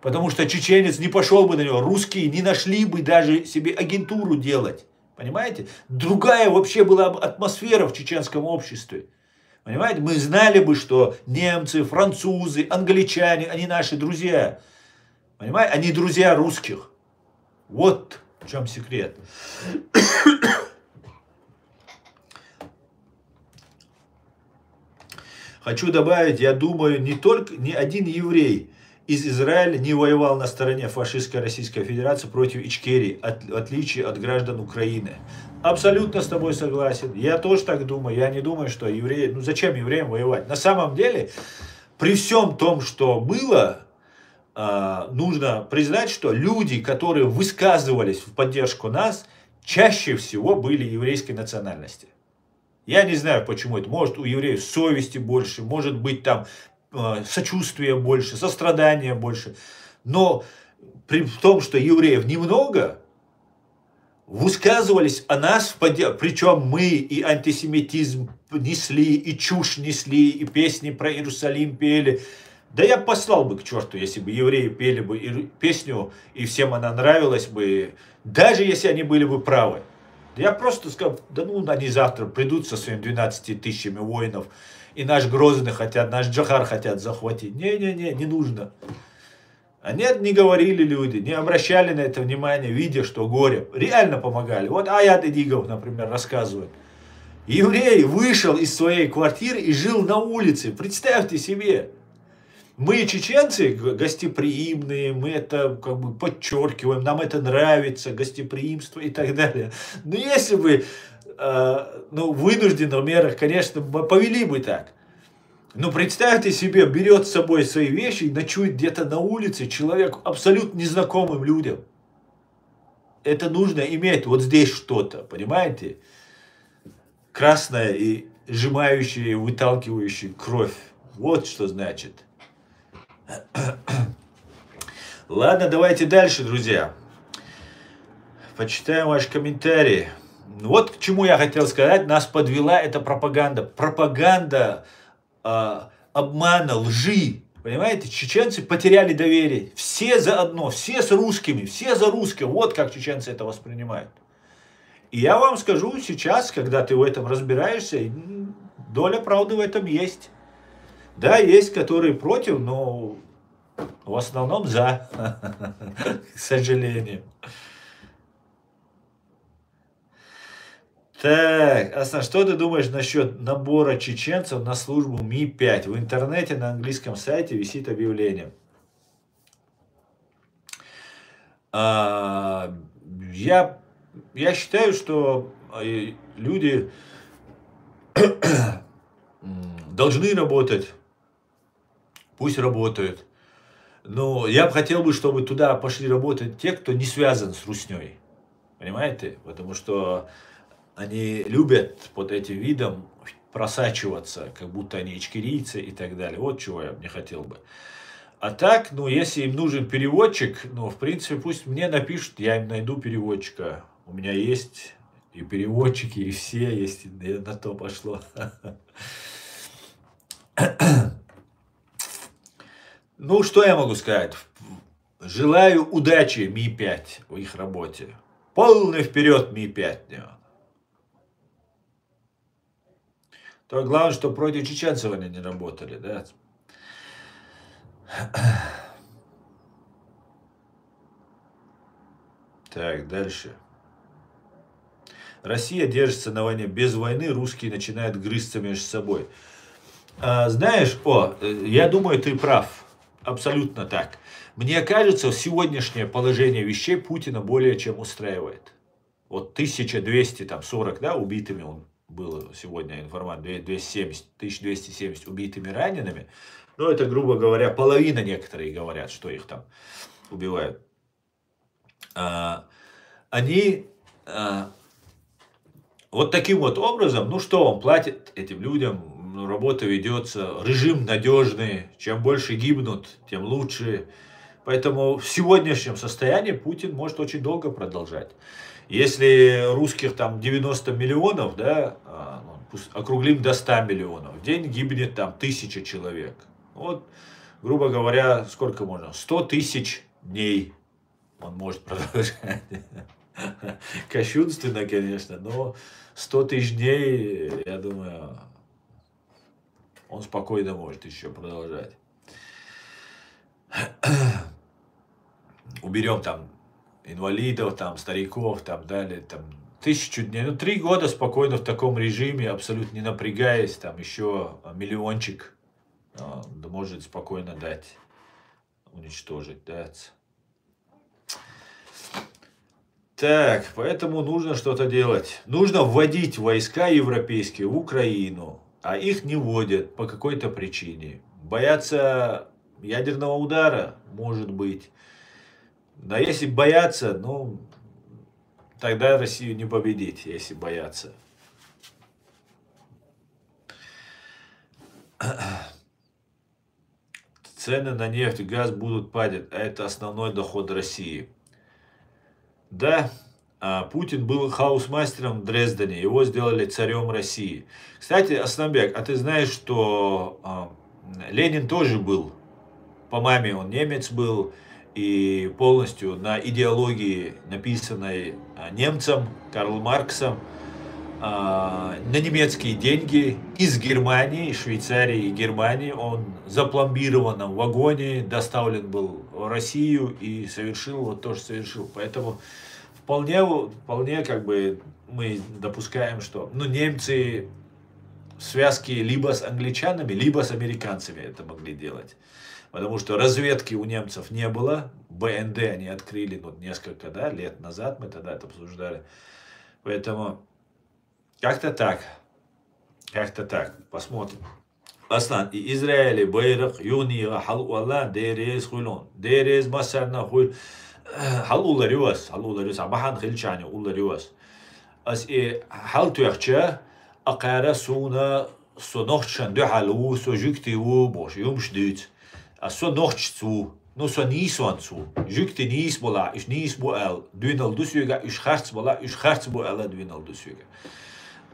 Потому что чеченец не пошел бы на него, русские не нашли бы даже себе агентуру делать. Понимаете? Другая вообще была бы атмосфера в чеченском обществе. Понимаете? Мы знали бы, что немцы, французы, англичане, они наши друзья. Понимаете? Они друзья русских. Вот в чем секрет. Хочу добавить, я думаю, не один еврей из Израиля не воевал на стороне фашистской Российской Федерации против Ичкерии, в отличие от граждан Украины. Абсолютно с тобой согласен. Я тоже так думаю. Я не думаю, что евреи... Ну зачем евреям воевать? На самом деле, при всем том, что было, нужно признать, что люди, которые высказывались в поддержку нас, чаще всего были еврейской национальности. Я не знаю, почему это. Может, у евреев совести больше, может быть, там сочувствия больше, сострадания больше. Но при том, что евреев немного, высказывались о нас в поддержку. Причем мы и антисемитизм несли, и чушь несли, и песни про Иерусалим пели. Да я послал бы к черту, если бы евреи пели бы песню, и всем она нравилась бы, даже если они были бы правы. Я просто сказал, да ну они завтра придут со своими 12 тысячами воинов, и наш Грозный хотят, наш Джохар хотят захватить. Не-не-не, не нужно. А нет, не говорили люди, не обращали на это внимания, видя, что горе. Реально помогали. Вот Аят Эдигов, например, рассказывает. Еврей вышел из своей квартиры и жил на улице. Представьте себе. Мы, чеченцы, гостеприимные, мы это как бы подчеркиваем, нам это нравится, гостеприимство и так далее. Но если бы в вынужденных мерах, конечно, повели бы так. Но представьте себе, берет с собой свои вещи и ночует где-то на улице человек абсолютно незнакомым людям. Это нужно иметь вот здесь что-то, понимаете? Красное и сжимающее, и выталкивающее кровь. Вот что значит. Ладно, давайте дальше, друзья. Почитаем ваши комментарии. Вот к чему я хотел сказать. Нас подвела эта пропаганда. Пропаганда обмана, лжи. Понимаете, чеченцы потеряли доверие. Все заодно, все с русскими, все за русских. Вот как чеченцы это воспринимают. И я вам скажу сейчас, когда ты в этом разбираешься, доля правды в этом есть. Да, есть, которые против, но в основном за, к сожалению. Так, Асан, что ты думаешь насчет набора чеченцев на службу Ми-5? В интернете на английском сайте висит объявление. Я считаю, что люди должны работать. Пусть работают. Но я бы хотел, чтобы туда пошли работать те, кто не связан с русней. Понимаете? Потому что они любят под этим видом просачиваться, как будто они ичкерийцы и так далее. Вот чего я не хотел бы. А так, если им нужен переводчик, в принципе, пусть мне напишут, я им найду переводчика. У меня есть и переводчики, и все есть, и на то пошло. Что я могу сказать? Желаю удачи Ми-5 в их работе. Полный вперед Ми-5. То главное, что против чеченцев они не работали, да? Так, дальше. Россия держится на войне. Без войны русские начинают грызться между собой. Знаешь, я думаю, ты прав. Абсолютно так. Мне кажется, сегодняшнее положение вещей Путина более чем устраивает. Вот 1240, да, убитыми он было сегодня информация, 1270 убитыми ранеными. Это, грубо говоря, половина, некоторые говорят, что их там убивают. Они вот таким вот образом, что он платит этим людям, работа ведется, режим надежный, чем больше гибнут, тем лучше. Поэтому в сегодняшнем состоянии Путин может очень долго продолжать. Если русских там 90 миллионов, да, округлим до 100 миллионов, в день гибнет там 1000 человек. Вот, грубо говоря, сколько можно? 100 тысяч дней он может продолжать. Кощунственно, конечно, но 100 тысяч дней, я думаю, он спокойно может еще продолжать. Уберем там инвалидов, там стариков, там далее, там 1000 дней. 3 года спокойно в таком режиме, абсолютно не напрягаясь, там еще миллиончик может спокойно дать. уничтожить, да. Так, поэтому нужно что-то делать. Нужно вводить войска европейские в Украину, а их не вводят по какой-то причине. Боятся ядерного удара, может быть. Но если боятся, ну, тогда Россию не победить, если боятся. Цены на нефть и газ будут падать, а это основной доход России. Да, Путин был хаусмастером в Дрездене, его сделали царем России. Кстати, Асланбек, а ты знаешь, что Ленин тоже был, по маме он немец был, и полностью на идеологии, написанной немцем, Карлом Марксом, на немецкие деньги из Германии, Швейцарии и Германии. Он в запломбированном вагоне доставлен был в Россию и совершил вот то, что совершил. Поэтому вполне как бы мы допускаем, что немцы в связке либо с англичанами, либо с американцами это могли делать. Потому что разведки у немцев не было. БНД они открыли несколько лет назад, мы тогда это обсуждали. Поэтому как-то так. Посмотрим. Аслан, и Израиль, Байрак, Юни, Халуалла, Дерез, Хулон. Дерез, Масарна, Хуль. Халула Рюас, Абахан Хильчани, Ула Рюас. As hal tuyakhcha aqara suna sonochtchan de halu so jukti u bosh yumshdut. So nocht zu, no so niswan zu. Jukti nis bola, is nis boel. Duinal dusuga, is harts bola, is harts boela duinal dusuga.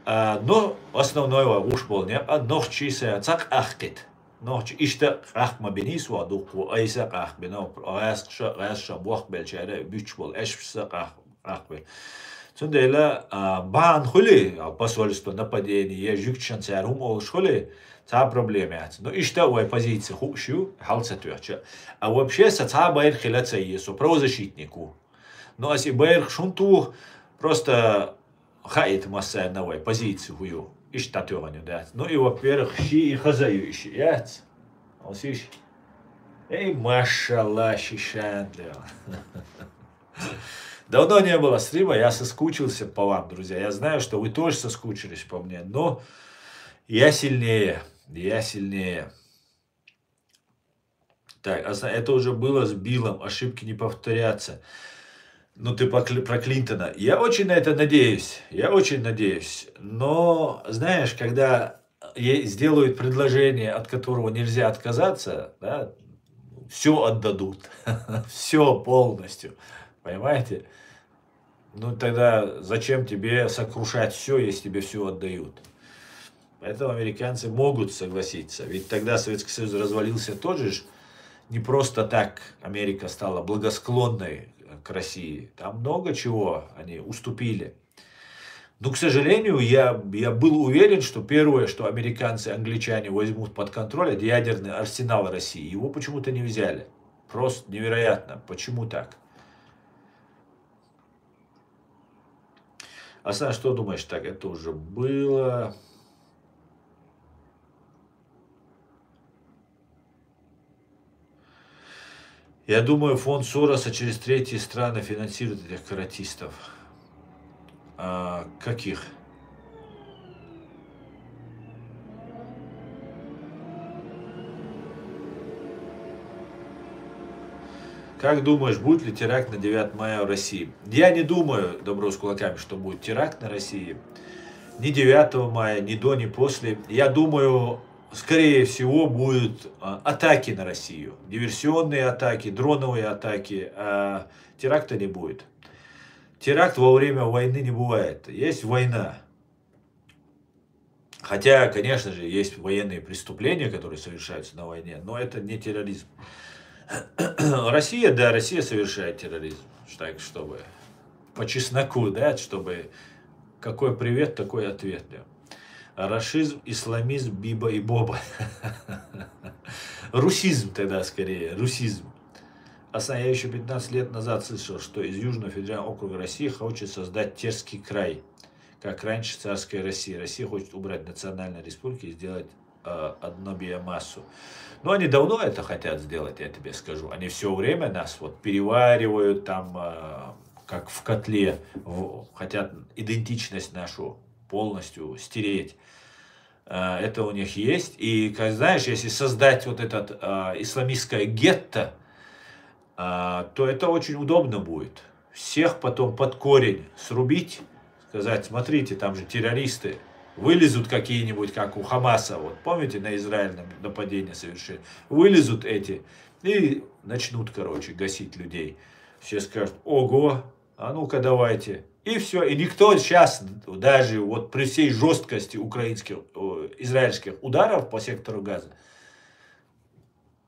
Но основное уж был не, а ночи се цак ахкет. Ночи иште ах мабинис ва дуку айса ах бина аш бох белчаре büч бол эшпса ах бел. Цундела бан хули посольство нападение жукчан царум ол шхоли ца проблемы. Но иште у оппозиции хушу халца тюрча. А вообще ца байр хилаца есу правозащитнику. Но аси байр шунту просто хаит масса новой позиции хую и штатёванию, да. Ну и во-первых, щи и хазаю ищи, яц. Он сищ. Эй, машалла, щищандлё. Давно не было стрима, я соскучился по вам, друзья. Я знаю, что вы тоже соскучились по мне, но я сильнее. Так, это уже было с Биллом, ошибки не повторятся. Ну, ты про Клинтона. Я очень на это надеюсь. Но, знаешь, когда сделают предложение, от которого нельзя отказаться, да, все отдадут. Все полностью. Понимаете? Ну, тогда зачем тебе сокрушать все, если тебе все отдают? Поэтому американцы могут согласиться. Ведь тогда Советский Союз развалился тоже не просто так Америка стала благосклонной к России. Там много чего они уступили. Но, к сожалению, я был уверен, что первое, что американцы, англичане возьмут под контроль, это ядерный арсенал России. Его почему-то не взяли. Просто невероятно. Почему так? Асан, что думаешь? Так, это уже было. Я думаю, фонд Сороса через третьи страны финансирует этих каратистов. Каких? Как думаешь, будет ли теракт на 9 мая в России? Я не думаю, добро с кулаками, что будет теракт на России. Ни 9 мая, ни до, ни после. Я думаю, скорее всего, будут атаки на Россию. Диверсионные атаки, дроновые атаки. А теракта не будет. Теракт во время войны не бывает. Есть война. Хотя, конечно же, есть военные преступления, которые совершаются на войне, но это не терроризм. Россия, да, Россия совершает терроризм. Так, чтобы по чесноку, да, чтобы какой привет, такой ответ. Да. Рашизм, исламизм, биба и боба. Русизм тогда скорее, русизм. Я еще 15 лет назад слышал, что из Южного федерального округа России хочет создать Терский край, как раньше царская Россия. Россия хочет убрать национальные республики и сделать одну биомассу. Но они давно это хотят сделать, я тебе скажу. Они все время нас вот переваривают там, как в котле, хотят идентичность нашу полностью стереть. Это у них есть. И, как знаешь, если создать вот этот исламистское гетто, то это очень удобно будет. Всех потом под корень срубить, сказать, смотрите, там же террористы, вылезут какие-нибудь, как у Хамаса, вот помните, на Израиль нападение совершили, вылезут эти и начнут, короче, гасить людей. Все скажут, ого, а ну-ка давайте. И все, и никто сейчас, даже вот при всей жесткости израильских ударов по сектору Газа,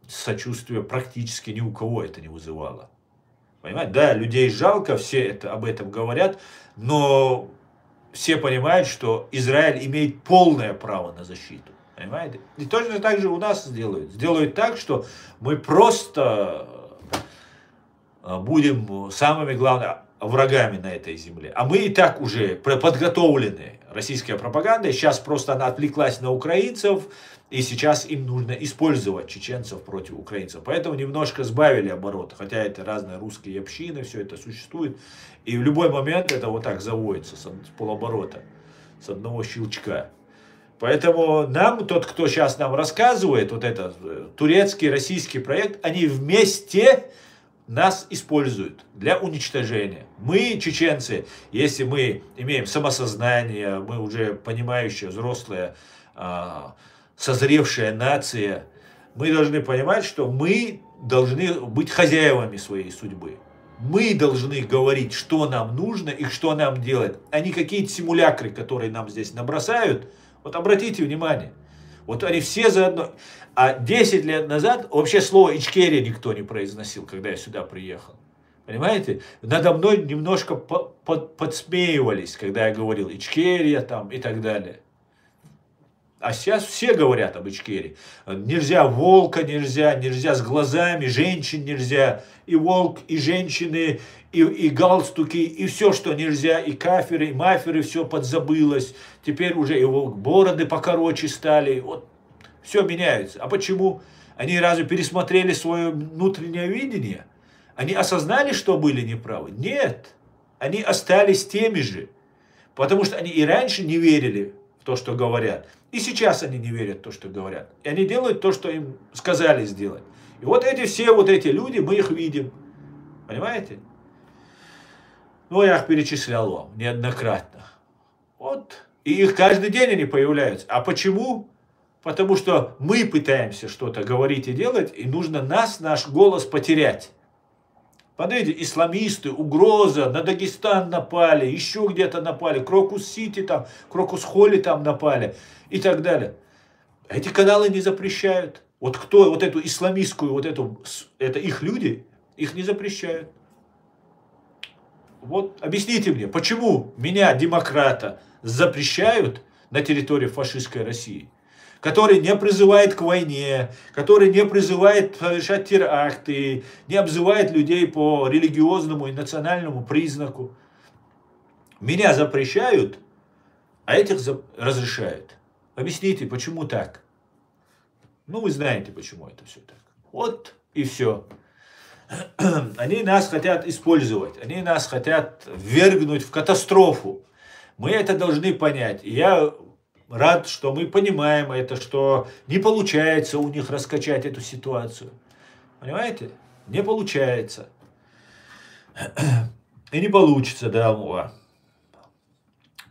сочувствия практически ни у кого это не вызывало. Понимаете? Да, людей жалко, все об этом говорят, но все понимают, что Израиль имеет полное право на защиту. Понимаете? И точно так же у нас сделают. Сделают так, что мы просто будем самыми главными врагами на этой земле. А мы и так уже подготовлены российской пропагандой. Сейчас просто она отвлеклась на украинцев, и сейчас им нужно использовать чеченцев против украинцев. Поэтому немножко сбавили обороты. Хотя это разные русские общины, все это существует. И в любой момент это вот так заводится с полоборота, с одного щелчка. Поэтому нам, тот, кто сейчас нам рассказывает, вот этот турецкий, российский проект, они вместе нас используют для уничтожения. Мы, чеченцы, если мы имеем самосознание, мы уже понимающие, взрослые, созревшая нация, мы должны понимать, что мы должны быть хозяевами своей судьбы. Мы должны говорить, что нам нужно и что нам делать, а не какие-то симулякры, которые нам здесь набросают. Вот обратите внимание, вот они все заодно. А 10 лет назад вообще слово Ичкерия никто не произносил, когда я сюда приехал. Понимаете? Надо мной немножко подсмеивались, когда я говорил Ичкерия там и так далее. А сейчас все говорят об Ичкерии. Нельзя волка, нельзя с глазами, женщин нельзя. И волк, и женщины, и галстуки, и все, что нельзя, и каферы, и маферы, все подзабылось. Теперь уже и бороды покороче стали. Вот все меняется. А почему? Они разве пересмотрели свое внутреннее видение? Они осознали, что были неправы? Нет. Они остались теми же. Потому что они и раньше не верили в то, что говорят. И сейчас они не верят в то, что говорят. И они делают то, что им сказали сделать. И вот эти все вот эти люди, мы их видим. Понимаете? Ну, я их перечислял вам неоднократно. Вот. И их каждый день они появляются. А почему? Потому что мы пытаемся что-то говорить и делать, и нужно наш голос потерять. Смотрите, исламисты, угроза, на Дагестан напали, еще где-то напали, Крокус-Сити там, Крокус-Холли там напали и так далее. Эти каналы не запрещают. Вот кто вот эту исламистскую, вот эту, это их люди, их не запрещают. Вот объясните мне, почему меня, демократа, запрещают на территории фашистской России? Который не призывает к войне, который не призывает совершать теракты, не обзывает людей по религиозному и национальному признаку. Меня запрещают, а этих разрешают. Объясните, почему так? Ну, вы знаете, почему это все так. Вот и все. Они нас хотят использовать, они нас хотят ввергнуть в катастрофу. Мы это должны понять. И я рад, что мы понимаем это, что не получается у них раскачать эту ситуацию. Понимаете? Не получается. И не получится, да.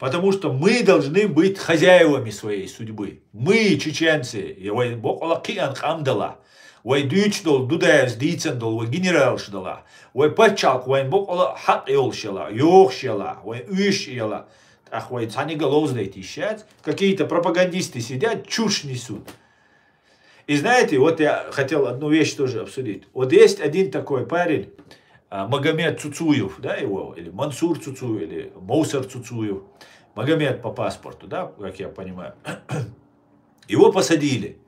Потому что мы должны быть хозяевами своей судьбы. Мы, чеченцы, какие-то пропагандисты сидят, чушь несут. И знаете, вот я хотел одну вещь тоже обсудить. Вот есть один такой парень, Магомед Цуцуев, да, его, или Мансур Цуцуев, или Моусар Цуцуев. Магомед по паспорту, да, как я понимаю. Его посадили.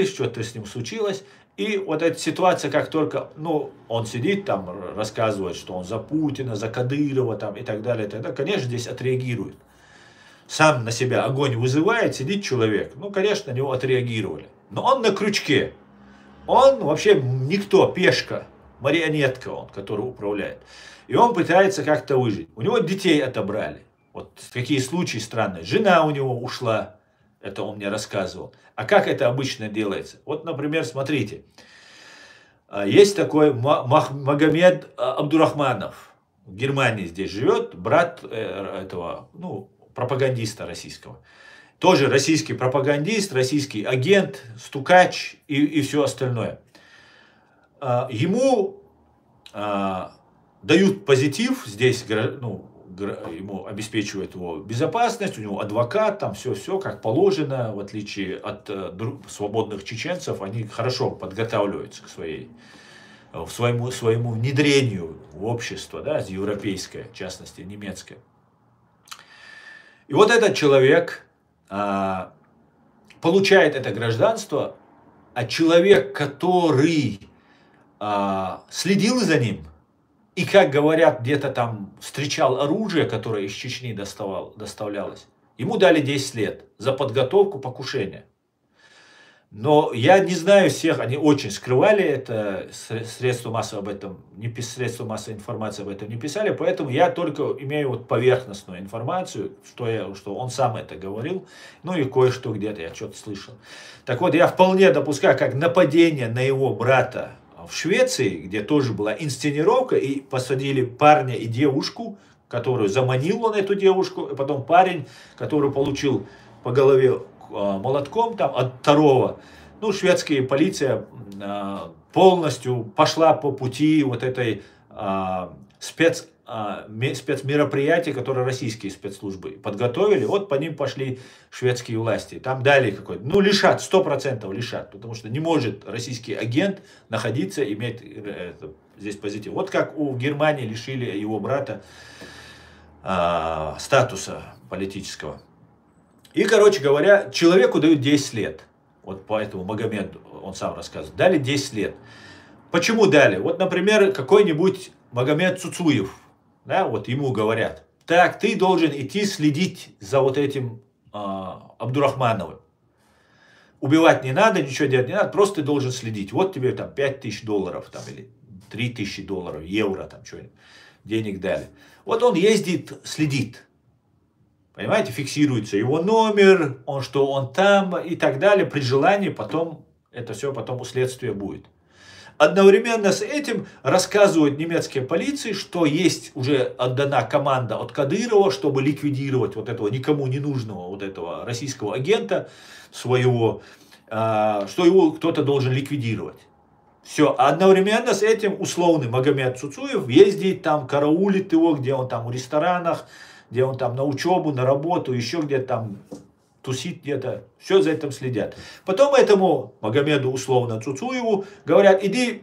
Что-то с ним случилось. И вот эта ситуация, как только, ну, он сидит там, рассказывает, что он за Путина, за Кадырова там и так далее, тогда, конечно, здесь отреагирует. сам на себя огонь вызывает, сидит человек, ну, конечно, на него отреагировали. Но он на крючке. Он вообще никто, пешка, марионетка он, который управляет. И он пытается как-то выжить. У него детей отобрали. Вот какие случаи странные. Жена у него ушла, это он мне рассказывал. А как это обычно делается? Вот, например, смотрите. Есть такой Магомед Абдурахманов. В Германии здесь живет, брат этого, ну, пропагандиста российского. Тоже российский пропагандист, российский агент, стукач и все остальное. Ему дают позитив, здесь ну, ему обеспечивают его безопасность, у него адвокат, там все как положено, в отличие от свободных чеченцев, они хорошо подготавливаются к своему внедрению в общество, да, европейское, в частности немецкое. И вот этот человек получает это гражданство, а человек, который следил за ним, и, как говорят, где-то там встречал оружие, которое из Чечни доставлялось, ему дали 10 лет за подготовку покушения. Но я не знаю всех, они очень скрывали это, средства массовой информации об этом не писали, поэтому я только имею вот поверхностную информацию, что он сам это говорил, ну и кое-что где-то я что-то слышал. Так вот, я вполне допускаю, как нападение на его брата в Швеции, где тоже была инсценировка, и посадили парня и девушку, которую заманил он, эту девушку, и потом парень, который получил по голове молотком там от второго. Ну, шведская полиция полностью пошла по пути вот этой спецмероприятия, которые российские спецслужбы подготовили. Вот по ним пошли шведские власти. Там дали какой-то, ну, лишат, 100% лишат, потому что не может российский агент находиться, иметь здесь позитив. Вот как у Германии лишили его брата статуса политического. И, короче говоря, человеку дают 10 лет. Вот поэтому Магомед, он сам рассказывает, дали 10 лет. Почему дали? Вот, например, какой-нибудь Магомед Цуцуев, да, вот ему говорят, так, ты должен идти следить за вот этим Абдурахмановым. Убивать не надо, ничего делать не надо, просто ты должен следить. Вот тебе там $5000 там, или $3000, евро, там, что-нибудь, денег дали. Вот он ездит, следит. Понимаете, фиксируется его номер, что он там и так далее. При желании потом, это все потом у следствия будет. Одновременно с этим рассказывают немецкие полиции, что есть уже отдана команда от Кадырова, чтобы ликвидировать вот этого никому не нужного вот этого российского агента своего, что его кто-то должен ликвидировать. Все, одновременно с этим условный Магомед Цуцуев ездит там, караулит его, где он там в ресторанах, где он там на учебу, на работу, еще где-то там тусит где-то. Все за этим следят. Потом этому Магомеду условно Цуцуеву говорят, иди,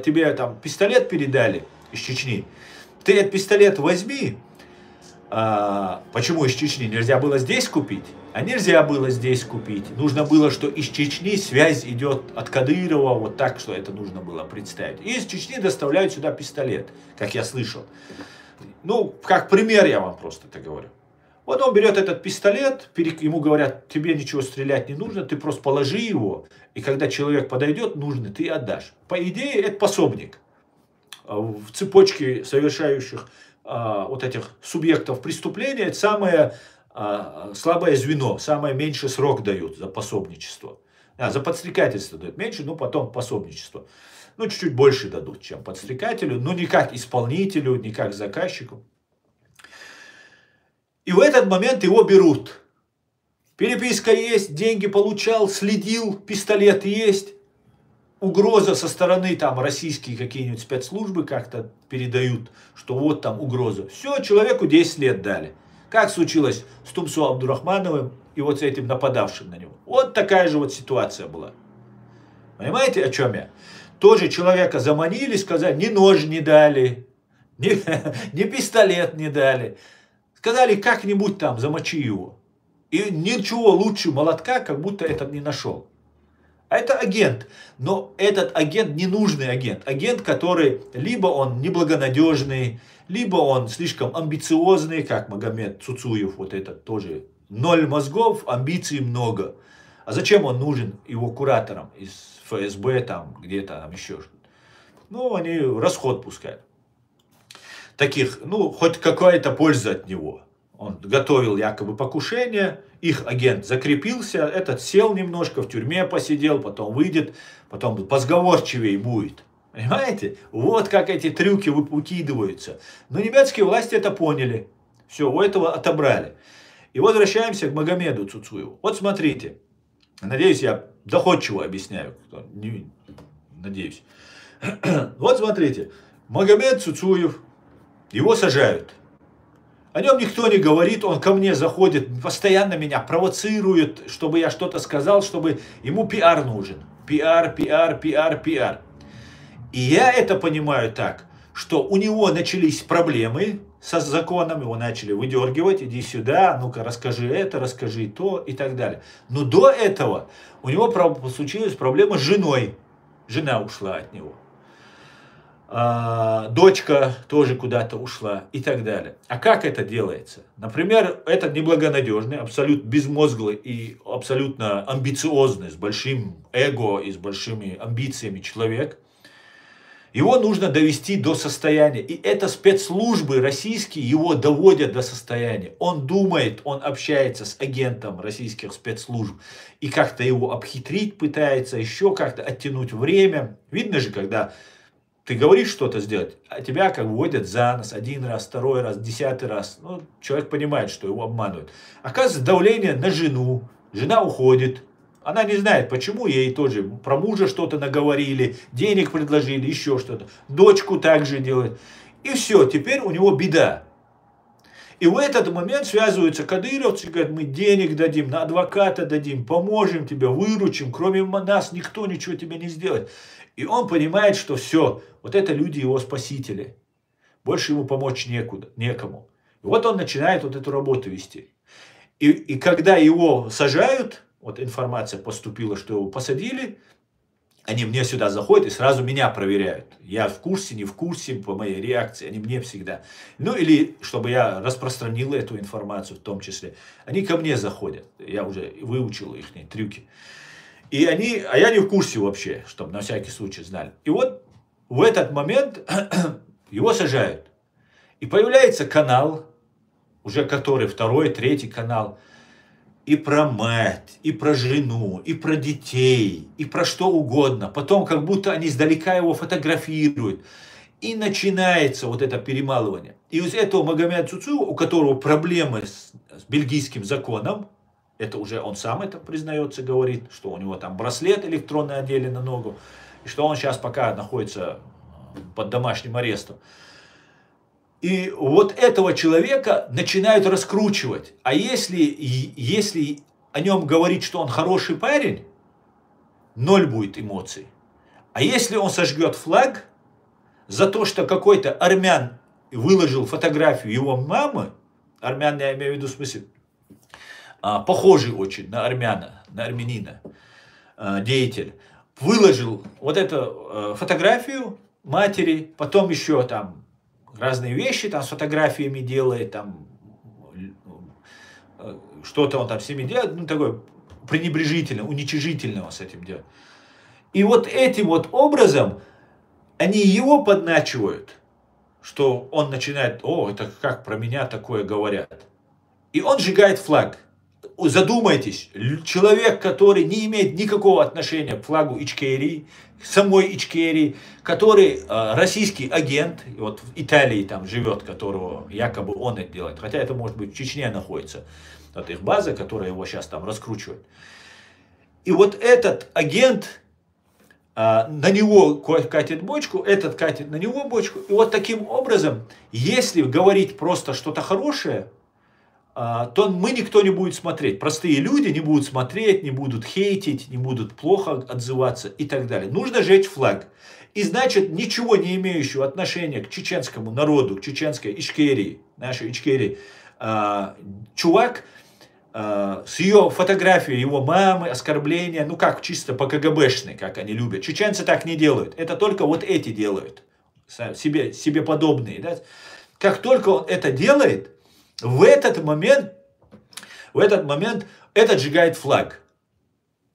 тебе там пистолет передали из Чечни. Ты этот пистолет возьми. Почему из Чечни? Нельзя было здесь купить? А нельзя было здесь купить. Нужно было, что из Чечни связь идет от Кадырова, вот так, что это нужно было представить. И из Чечни доставляют сюда пистолет, как я слышал. Ну, как пример я вам просто это говорю. Вот он берет этот пистолет, ему говорят, тебе ничего стрелять не нужно, ты просто положи его, и когда человек подойдет, нужно, ты отдашь. По идее, это пособник в цепочке совершающих вот этих субъектов преступления, это самое слабое звено, самое меньший срок дают за пособничество. За подстрекательство дают меньше, но потом пособничество. Ну, чуть-чуть больше дадут, чем подстрекателю, но не как исполнителю, не как заказчику. И в этот момент его берут. Переписка есть, деньги получал, следил, пистолет есть. Угроза со стороны там российские какие-нибудь спецслужбы как-то передают, что вот там угроза. Все, человеку 10 лет дали. Как случилось с Тумсо Абдурахмановым и вот с этим нападавшим на него. Вот такая же вот ситуация была. Понимаете, о чем я? Тоже человека заманили, сказали, ни нож не дали, ни пистолет не дали. Сказали, как-нибудь там замочи его. И ничего лучше молотка, как будто этот не нашел. А это агент. Но этот агент ненужный агент. Агент, который либо он неблагонадежный, либо он слишком амбициозный, как Магомед Цуцуев, вот этот тоже Ноль мозгов, амбиций много. А зачем он нужен его кураторам из ФСБ, там где-то там еще что-то? Ну, они расход пускают. Таких, ну, хоть какая-то польза от него. Он готовил якобы покушение, их агент закрепился, этот сел немножко, в тюрьме посидел, потом выйдет, потом позговорчивее будет. Понимаете? Вот как эти трюки выкидываются. Но немецкие власти это поняли. Все, у этого отобрали. И возвращаемся к Магомеду Цуцуеву. Вот смотрите. Надеюсь, я доходчиво объясняю. Надеюсь. Вот смотрите. Магомед Цуцуев. Его сажают. О нем никто не говорит, он ко мне заходит, постоянно меня провоцирует, чтобы я что-то сказал, чтобы ему пиар нужен. Пиар. И я это понимаю так, что у него начались проблемы со законом, его начали выдергивать, иди сюда, ну-ка расскажи это, расскажи то и так далее. Но до этого у него случилась проблема с женой. Жена ушла от него. Дочка тоже куда-то ушла и так далее. А как это делается? Например, этот неблагонадежный, абсолютно безмозглый и абсолютно амбициозный, с большим эго и с большими амбициями человек, его нужно довести до состояния. И это спецслужбы российские его доводят до состояния. Он думает, он общается с агентом российских спецслужб и как-то его обхитрить пытается, еще как-то оттянуть время. Видно же, когда ты говоришь что-то сделать, а тебя как бы водят за нос один раз, второй раз, 10-й раз. Ну, человек понимает, что его обманывают. Оказывается, давление на жену. Жена уходит. Она не знает, почему. Ей тоже про мужа что-то наговорили, денег предложили, еще что-то. Дочку также делает. И все, теперь у него беда. И в этот момент связываются кадыровцы, говорят, мы денег дадим, на адвоката дадим, поможем тебе, выручим, кроме нас никто ничего тебе не сделает. И он понимает, что все, вот это люди его спасители. Больше ему помочь некому. И вот он начинает вот эту работу вести. И когда его сажают, вот информация поступила, что его посадили, они мне сюда заходят и сразу меня проверяют. Я в курсе, не в курсе, по моей реакции, они мне всегда. Ну или, чтобы я распространил эту информацию в том числе. Они ко мне заходят, я уже выучил их трюки. И они, а я не в курсе вообще, чтобы на всякий случай знали. И вот в этот момент его сажают. И появляется канал, уже который второй, третий канал. И про мать, и про жену, и про детей, и про что угодно. Потом как будто они издалека его фотографируют. И начинается вот это перемалывание. И из этого Магомед Цуцуева, у которого проблемы с бельгийским законом, это уже он сам это признается, говорит, что у него там браслет электронный одели на ногу, и что он сейчас пока находится под домашним арестом. И вот этого человека начинают раскручивать. А если о нем говорить, что он хороший парень, ноль будет эмоций. А если он сожгет флаг за то, что какой-то армян выложил фотографию его мамы, армян я имею в виду в смысле, похожий очень на армянина, деятель, выложил вот эту фотографию матери, потом еще там разные вещи там с фотографиями делает, там что-то он там с ними делает, ну такое пренебрежительное, уничижительного с этим делает. И вот этим вот образом они его подначивают, что он начинает, о, это как про меня такое говорят. И он сжигает флаг. Задумайтесь, человек, который не имеет никакого отношения к флагу Ичкерии, самой Ичкерии, который российский агент, вот в Италии там живет, которого якобы он это делает, хотя это может быть в Чечне находится, вот их база, которая его сейчас там раскручивает. И вот этот агент на него катит бочку, этот катит на него бочку, и вот таким образом, если говорить просто что-то хорошее, то мы никто не будет смотреть. Простые люди не будут смотреть, не будут хейтить, не будут плохо отзываться и так далее. Нужно жечь флаг. И значит, ничего не имеющего отношения к чеченскому народу, к чеченской Ичкерии, нашей Ичкерии, чувак с ее фотографией его мамы, оскорбления, ну как чисто по-КГБшной, как они любят. Чеченцы так не делают. Это только вот эти делают. Себе подобные. Да? Как только он это делает, в этот момент в этот момент этот сжигает флаг.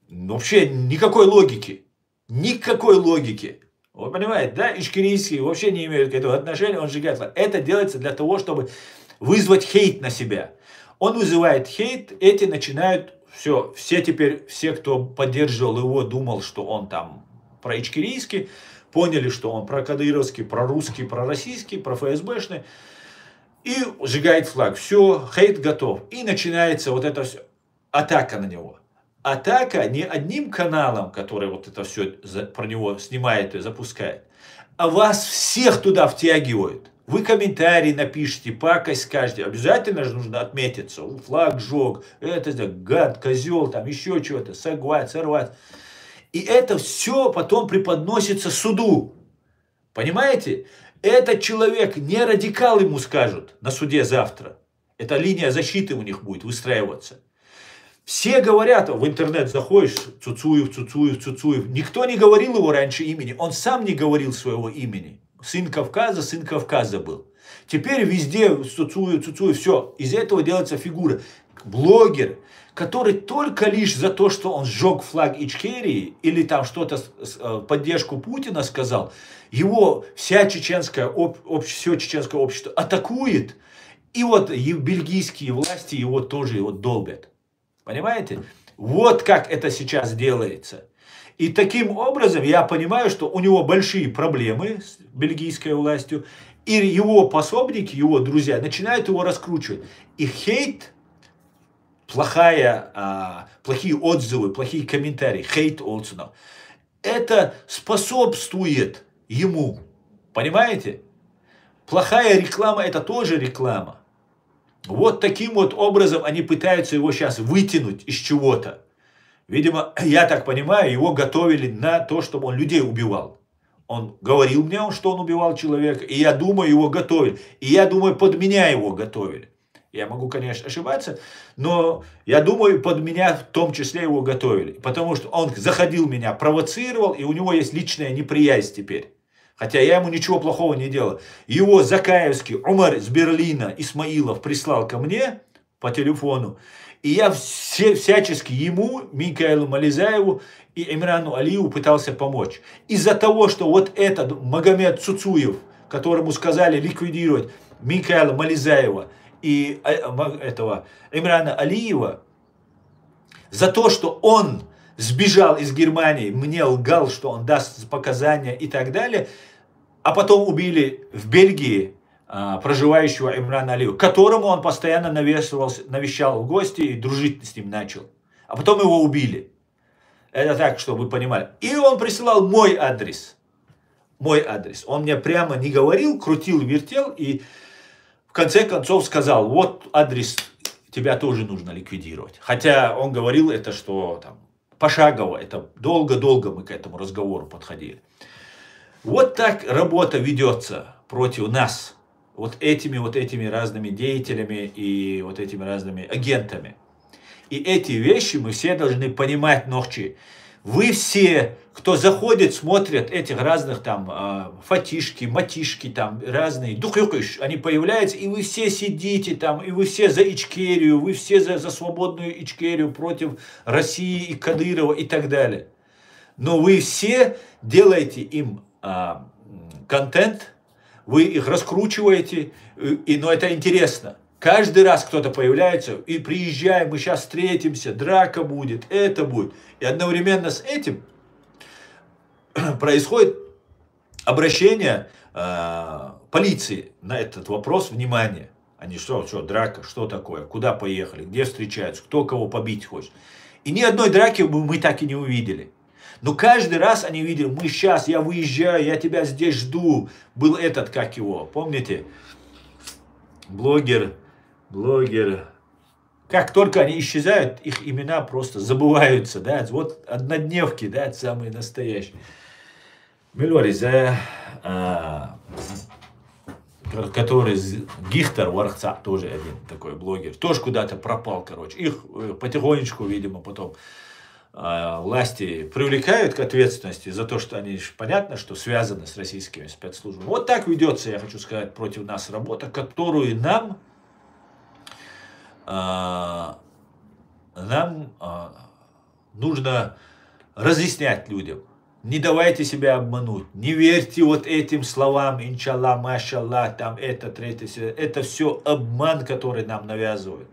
Вообще никакой логики. Никакой логики. Вы понимаете, да? Ичкерийские вообще не имеют к этому отношения, он сжигает флаг. Это делается для того, чтобы вызвать хейт на себя. Он вызывает хейт, эти начинают, все теперь, все, кто поддерживал его, думал, что он там про-ичкерийский, поняли, что он про-кадыровский, про-русский, про-российский, про-ФСБшный, и сжигает флаг. Все, хейт готов. И начинается вот это все, атака на него. Атака не одним каналом, который вот это все про него снимает и запускает, а вас всех туда втягивают. Вы комментарий напишите, пакость скажете. Обязательно же нужно отметиться. Флаг сжег, это гад, козел, там еще чего-то, сорвать. И это все потом преподносится суду. Понимаете? Этот человек, не радикал ему скажут на суде завтра. Эта линия защиты у них будет выстраиваться. Все говорят, в интернет заходишь, Цуцуев. Никто не говорил его раньше имени. Он сам не говорил своего имени. Сын Кавказа был. Теперь везде Цуцуев, все. Из этого делается фигура. Блогер, который только лишь за то, что он сжег флаг Ичкерии или там что-то в поддержку Путина сказал, его все чеченское общество атакует. И вот бельгийские власти его тоже долбят. Понимаете? Вот как это сейчас делается. И таким образом я понимаю, что у него большие проблемы с бельгийской властью. И его пособники, его друзья начинают его раскручивать. И хейт, плохие отзывы, плохие комментарии, хейт Олсона, это способствует ему. Понимаете? Плохая реклама – это тоже реклама. Вот таким вот образом они пытаются его сейчас вытянуть из чего-то. Видимо, я так понимаю, его готовили на то, чтобы он людей убивал. Он говорил мне, что он убивал человека, и я думаю, его готовили. И я думаю, под меня его готовили. Я могу, конечно, ошибаться, но я думаю, под меня в том числе его готовили. Потому что он заходил меня, провоцировал, и у него есть личная неприязнь теперь. Хотя я ему ничего плохого не делал. Его Закаевский Умар из Берлина, Исмаилов, прислал ко мне по телефону. И я всячески ему, Микаилу Мализаеву и Имрану Алиеву пытался помочь. Из-за того, что вот этот Магомед Цуцуев, которому сказали ликвидировать Микаила Мализаева и этого Имрана Алиева, за то, что он сбежал из Германии, мне лгал, что он даст показания и так далее, а потом убили в Бельгии проживающего Имрана Алиева, которому он постоянно навещал в гости и дружить с ним начал. А потом его убили. Это так, чтобы вы понимали. И он присылал мой адрес. Мой адрес. Он мне прямо не говорил, крутил, вертел и в конце концов сказал, вот адрес, тебя тоже нужно ликвидировать. Хотя он говорил это, что там пошагово, это долго-долго мы к этому разговору подходили. Вот так работа ведется против нас. Вот этими разными деятелями и вот этими разными агентами. И эти вещи мы все должны понимать, ногчи. Вы все, кто заходит, смотрят этих разных там фатишки, матишки, там разные, духюкыш, они появляются, и вы все сидите там, и вы все за Ичкерию, вы все за свободную Ичкерию против России и Кадырова и так далее. Но вы все делаете им контент, вы их раскручиваете, но это интересно. Каждый раз кто-то появляется, и приезжаем, мы сейчас встретимся, драка будет, это будет. И одновременно с этим происходит обращение полиции на этот вопрос внимания. Они что, драка, что такое, куда поехали, где встречаются, кто кого побить хочет. И ни одной драки мы так и не увидели. Но каждый раз они видели, мы сейчас, я выезжаю, я тебя здесь жду. Был этот, как его, помните? Блогер. Как только они исчезают, их имена просто забываются, да? Вот однодневки, да, самые настоящие. Миллорис, который Гихтер Вархца, тоже один такой блогер, тоже куда-то пропал, короче. Их потихонечку, видимо, потом власти привлекают к ответственности за то, что они, понятно, что связаны с российскими спецслужбами. Вот так ведется, я хочу сказать, против нас работа, которую нам нам нужно разъяснять людям. Не давайте себя обмануть. Не верьте вот этим словам, иншаллах, машаллах, там это, третье. Это все обман, который нам навязывают.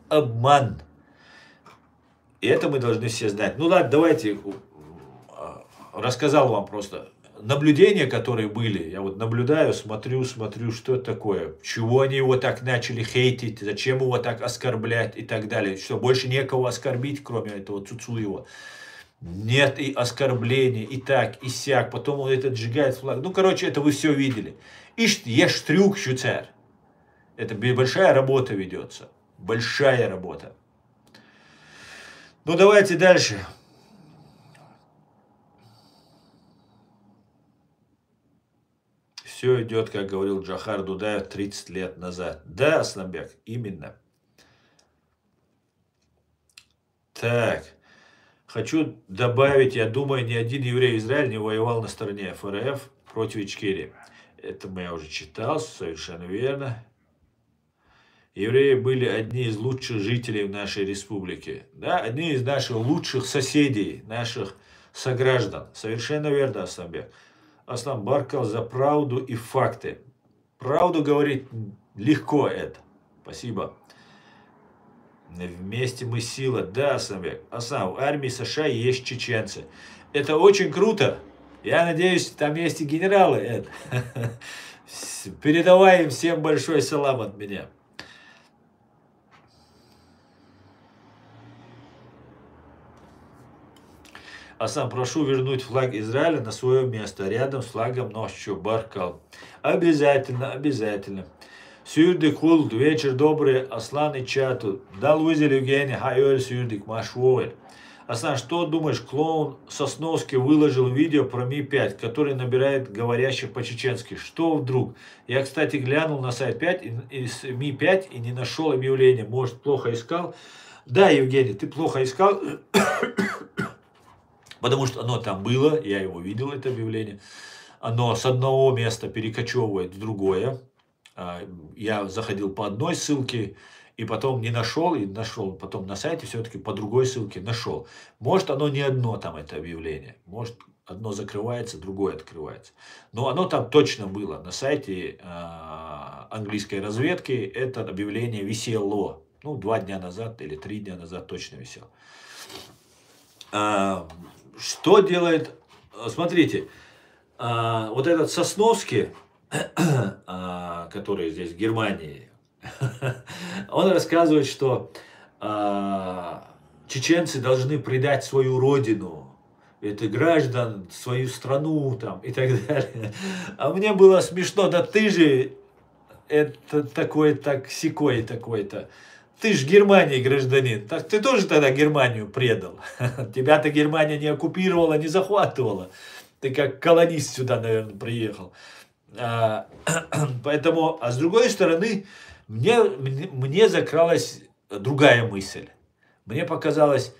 Обман. И это мы должны все знать. Ну ладно, давайте, рассказал вам просто наблюдения, которые были. Я вот наблюдаю, смотрю, что это такое. Чего они его так начали хейтить, зачем его так оскорблять и так далее. Что, больше некого оскорбить, кроме этого Цуцуева. Нет и оскорблений, и так, и сяк. Потом он этот сжигает флаг. Ну, короче, это вы все видели. Ешь трюк, щуцарь. Это большая работа ведется. Большая работа. Ну, давайте дальше. Все идет, как говорил Джохар Дудаев 30 лет назад. Да, Асланбек, именно. Так. Хочу добавить, я думаю, ни один еврей Израиля не воевал на стороне ФРФ против Ичкерии. Это я уже читал, совершенно верно. Евреи были одни из лучших жителей в нашей республике. Да, одни из наших лучших соседей, наших сограждан. Совершенно верно, Асланбек. Аслан Баркал за правду и факты. Правду говорить легко это. Спасибо. Вместе мы сила. Да, Асланбек. Аслан, в армии США есть чеченцы. Это очень круто. Я надеюсь, там есть и генералы. Передавай им всем большой салам от меня. Аслан, прошу вернуть флаг Израиля на свое место, рядом с флагом Нощу, Баркал. Обязательно, обязательно. Сюрдик Хулд, вечер добрый, Аслан и чату. Дал вызел Евгений, хайоль Сюрдик, машволь. Аслан, что думаешь, клоун Сосновский выложил видео про Ми-5, который набирает говорящих по-чеченски. Что вдруг? Я, кстати, глянул на сайт 5, Ми-5 и не нашел объявления. Может, плохо искал? Да, Евгений, ты плохо искал. Потому что оно там было, я его видел, это объявление. Оно с одного места перекочевывает в другое. Я заходил по одной ссылке, и потом не нашел, и нашел потом на сайте все-таки по другой ссылке нашел. Может, оно не одно там, это объявление. Может, одно закрывается, другое открывается. Но оно там точно было. На сайте английской разведки это объявление висело. Ну, 2 дня назад или 3 дня назад точно висело. Что делает, смотрите, вот этот Сосновский, который здесь в Германии, он рассказывает, что чеченцы должны предать свою родину, это граждан, свою страну там и так далее. А мне было смешно, да ты же это такой-то, сякой такой-то. Ты ж Германии гражданин, так ты тоже тогда Германию предал. Тебя-то Германия не оккупировала, не захватывала. Ты как колонист сюда, наверное, приехал. Поэтому, а с другой стороны, мне закралась другая мысль. Мне показалось,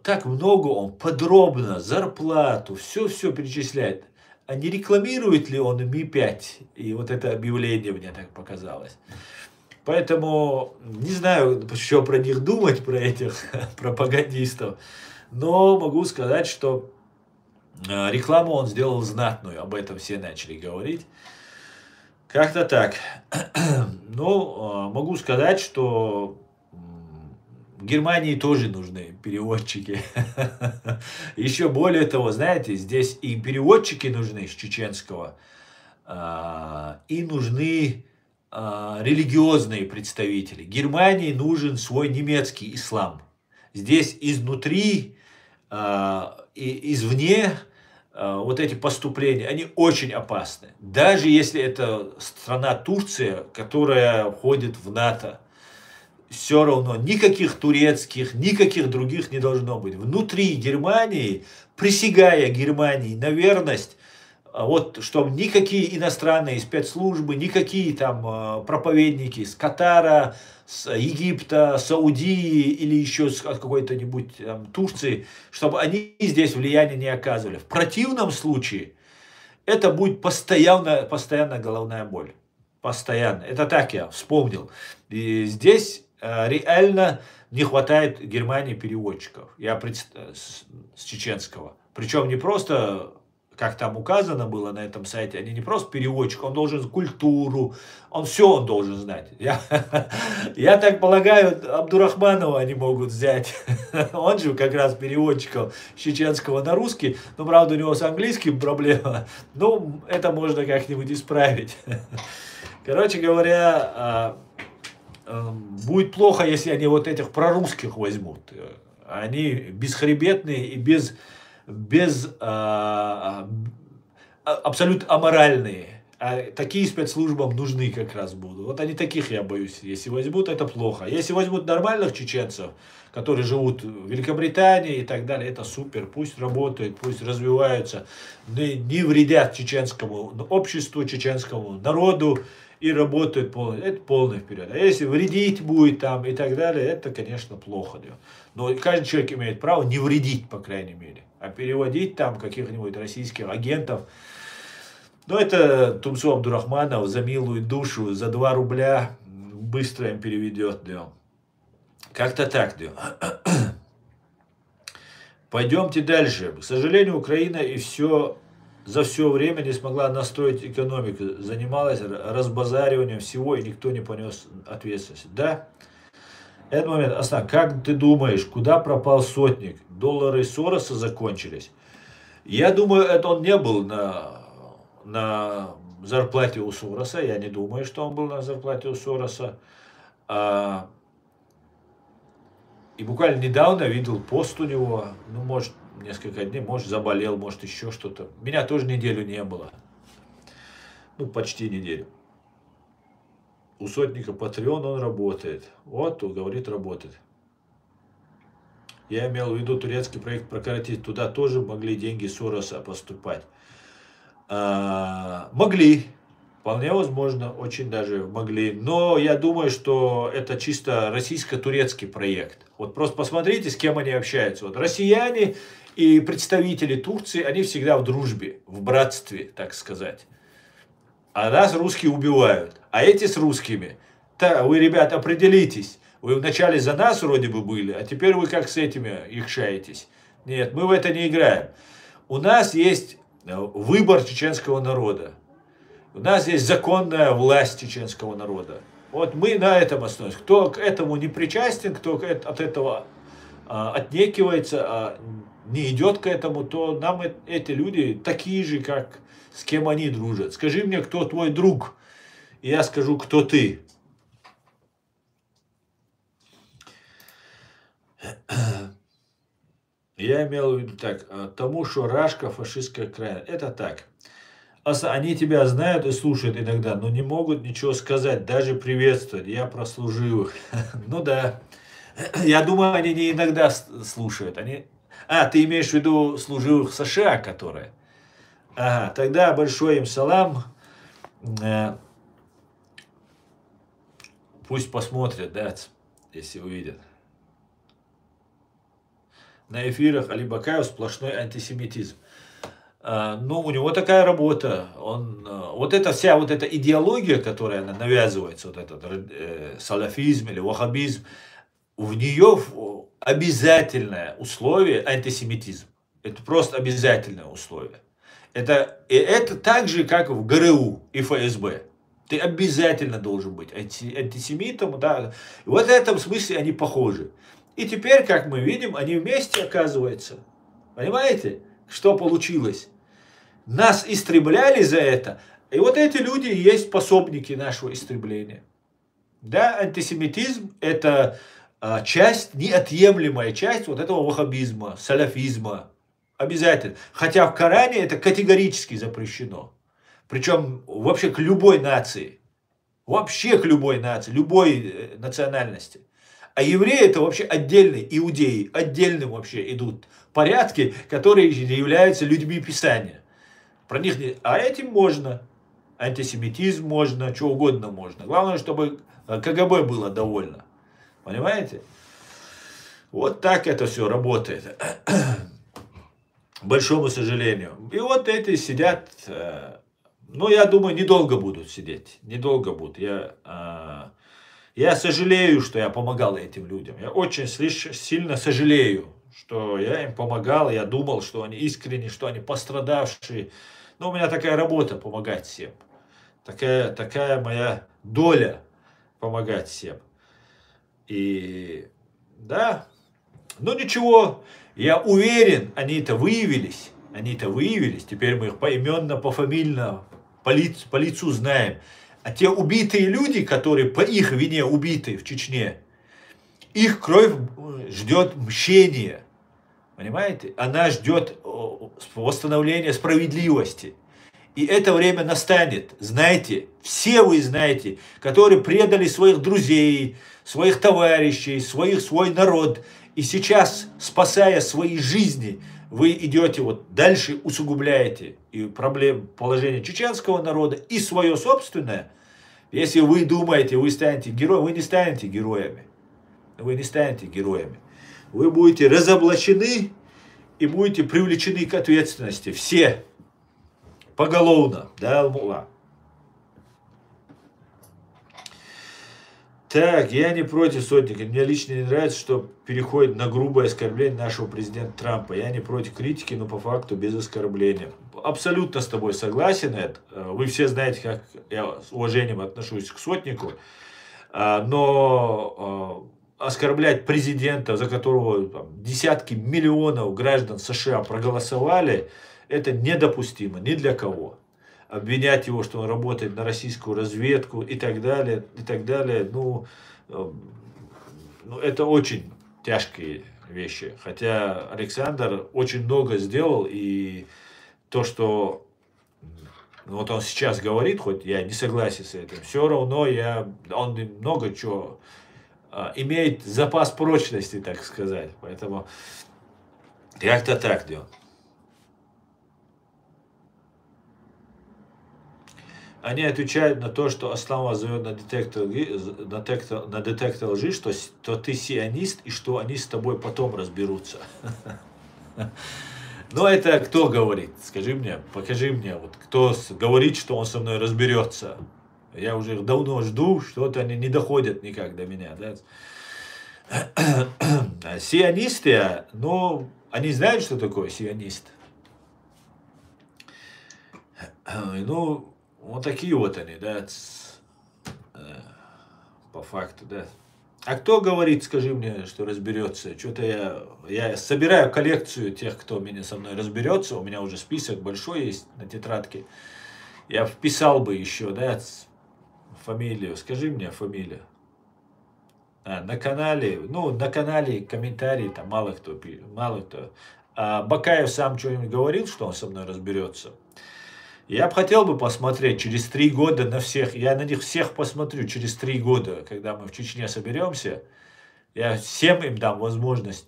так много он подробно, зарплату, все перечисляет. А не рекламирует ли он Ми-5? И вот это объявление мне так показалось. Поэтому не знаю, что про них думать, про этих пропагандистов. Но могу сказать, что рекламу он сделал знатную. Об этом все начали говорить. Как-то так. Но могу сказать, что в Германии тоже нужны переводчики. Еще более того, знаете, здесь и переводчики нужны с чеченского, и нужны религиозные представители. Германии нужен свой немецкий ислам. Здесь изнутри и извне вот эти поступления, они очень опасны. Даже если это страна Турция, которая входит в НАТО, все равно никаких турецких, никаких других не должно быть. Внутри Германии, присягая Германии на верность, вот, чтобы никакие иностранные спецслужбы, никакие там проповедники с Катара, с Египта, Саудии или еще с какой-то-нибудь Турции, чтобы они здесь влияния не оказывали. В противном случае это будет постоянно головная боль. Постоянно. Это так я вспомнил. И здесь реально не хватает Германии переводчиков. С чеченского. Причем не просто, как там указано было на этом сайте, они не просто переводчик, он должен культуру, он должен знать. Я так полагаю, Абдурахманова они могут взять. Он же как раз переводчиком с чеченского на русский. Но, правда, у него с английским проблема. Ну, это можно как-нибудь исправить. Короче говоря, будет плохо, если они вот этих прорусских возьмут. Они бесхребетные и абсолютно аморальные. А такие спецслужбам нужны как раз будут. Вот они таких, я боюсь, если возьмут, это плохо. Если возьмут нормальных чеченцев, которые живут в Великобритании и так далее, это супер. Пусть работают, пусть развиваются, не вредят чеченскому обществу, чеченскому народу и работают полностью. Это полный вперед. А если вредить будет там и так далее, это, конечно, плохо. Но каждый человек имеет право не вредить, по крайней мере. А переводить там каких-нибудь российских агентов. Ну, это Тумсо Абдурахманов за милую душу, за 2 рубля быстро им переведет. Да. Как-то так. Да. Пойдемте дальше. К сожалению, Украина за все время не смогла настроить экономику. Занималась разбазариванием всего, и никто не понес ответственности. Да? Этот момент. Асна, как ты думаешь, куда пропал сотник? Доллары Сороса закончились? Я думаю, это он не был на зарплате у Сороса. Я не думаю, что он был на зарплате у Сороса. И буквально недавно видел пост у него. Ну, может, несколько дней, может, заболел, может, еще что-то. Меня тоже неделю не было. Ну, почти неделю. У сотника Patreon он работает. Вот, говорит, работает. Я имел в виду турецкий проект прократить. Туда тоже могли деньги Сороса поступать. Могли. Вполне возможно, очень даже могли. Но я думаю, что это чисто российско-турецкий проект. Вот просто посмотрите, с кем они общаются. Вот россияне и представители Турции, они всегда в дружбе, в братстве, так сказать. А нас русские убивают. А эти с русскими. Вы, ребят, определитесь. Вы вначале за нас вроде бы были, а теперь вы как с этими икшаетесь. Нет, мы в это не играем. У нас есть выбор чеченского народа. У нас есть законная власть чеченского народа. Вот мы на этом основываемся. Кто к этому не причастен, кто от этого отнекивается, не идет к этому, то нам эти люди такие же, как с кем они дружат. Скажи мне, кто твой друг, и я скажу, кто ты. Я имел в виду так, тому, что Рашка фашистская краина. Это так. Они тебя знают и слушают иногда, но не могут ничего сказать, даже приветствовать. Я про служивых. Ну да. Я думаю, они не иногда слушают. Ты имеешь в виду служивых США, которые? Ага, тогда большой им салам. Пусть посмотрят, да, если увидят. На эфирах Али Бакаев сплошной антисемитизм. Ну, у него такая работа. Вот эта вся вот эта идеология, которая навязывается, вот этот салафизм или ваххабизм, в нее обязательное условие антисемитизм. Это просто обязательное условие. Это так же, как в ГРУ и ФСБ. Ты обязательно должен быть антисемитом. Да. И вот в этом смысле они похожи. И теперь, как мы видим, они вместе оказываются. Понимаете, что получилось? Нас истребляли за это. И вот эти люди и есть пособники нашего истребления. Да, антисемитизм – это часть, неотъемлемая часть вот этого ваххабизма, салафизма. Обязательно. Хотя в Коране это категорически запрещено. Причем вообще к любой нации. Вообще к любой нации, любой национальности. А евреи это вообще отдельные, иудеи, отдельным вообще идут порядки, которые являются людьми Писания. Про них не... А этим можно. Антисемитизм можно, что угодно можно. Главное, чтобы КГБ было довольно. Понимаете? Вот так это все работает. К большому сожалению. И вот эти сидят... Ну, я думаю, недолго будут сидеть. Недолго будут. Я сожалею, что я помогал этим людям. Я очень сильно сожалею, что я им помогал. Я думал, что они искренне, что они пострадавшие. Но у меня такая работа — помогать всем. Такая моя доля — помогать всем. И да, но ничего, я уверен, они это выявились. Теперь мы их поименно, пофамильно, по лицу знаем. А те убитые люди, которые по их вине убиты в Чечне, их кровь ждет мщения. Понимаете? Она ждет восстановления справедливости. И это время настанет. Знаете, все вы знаете, которые предали своих друзей, своих товарищей, свой народ. И сейчас, спасая свои жизни, вы идете вот дальше, усугубляете и положение чеченского народа, и свое собственное. Если вы думаете, вы станете героем, вы не станете героями. Вы не станете героями. Вы будете разоблачены и будете привлечены к ответственности. Все. Поголовно. Да, Алмула. Так, я не против сотника. Мне лично не нравится, что переходит на грубое оскорбление нашего президента Трампа. Я не против критики, но по факту без оскорбления. Абсолютно с тобой согласен, Эд. Вы все знаете, как я с уважением отношусь к сотнику. Но оскорблять президента, за которого там десятки миллионов граждан США проголосовали, это недопустимо ни для кого. Обвинять его, что он работает на российскую разведку и так далее, ну, это очень тяжкие вещи. Хотя Александр очень много сделал, и то, что вот он сейчас говорит, хоть я не согласен с этим, все равно он много чего имеет запас прочности, так сказать. Поэтому как-то так делал. Они отвечают на то, что Аслан вас зовет на детектор лжи, что ты сионист и что они с тобой потом разберутся. Но это кто говорит? Скажи мне, покажи мне, вот кто говорит, что он со мной разберется. Я уже давно жду, что-то они не доходят никак до меня. Да? Сионисты, ну, они знают, что такое сионист. Ну, вот такие вот они, да, по факту, да. А кто говорит, скажи мне, что разберется? Что-то я собираю коллекцию тех, кто со мной разберется. У меня уже список большой есть на тетрадке. Я вписал бы еще, да, фамилию. Скажи мне фамилию. На канале комментарии там мало кто пишет, мало кто. А Бакаев сам что-нибудь говорил, что он со мной разберется? Я бы хотел посмотреть через 3 года на всех. Я на них всех посмотрю через 3 года, когда мы в Чечне соберемся. Я всем им дам возможность.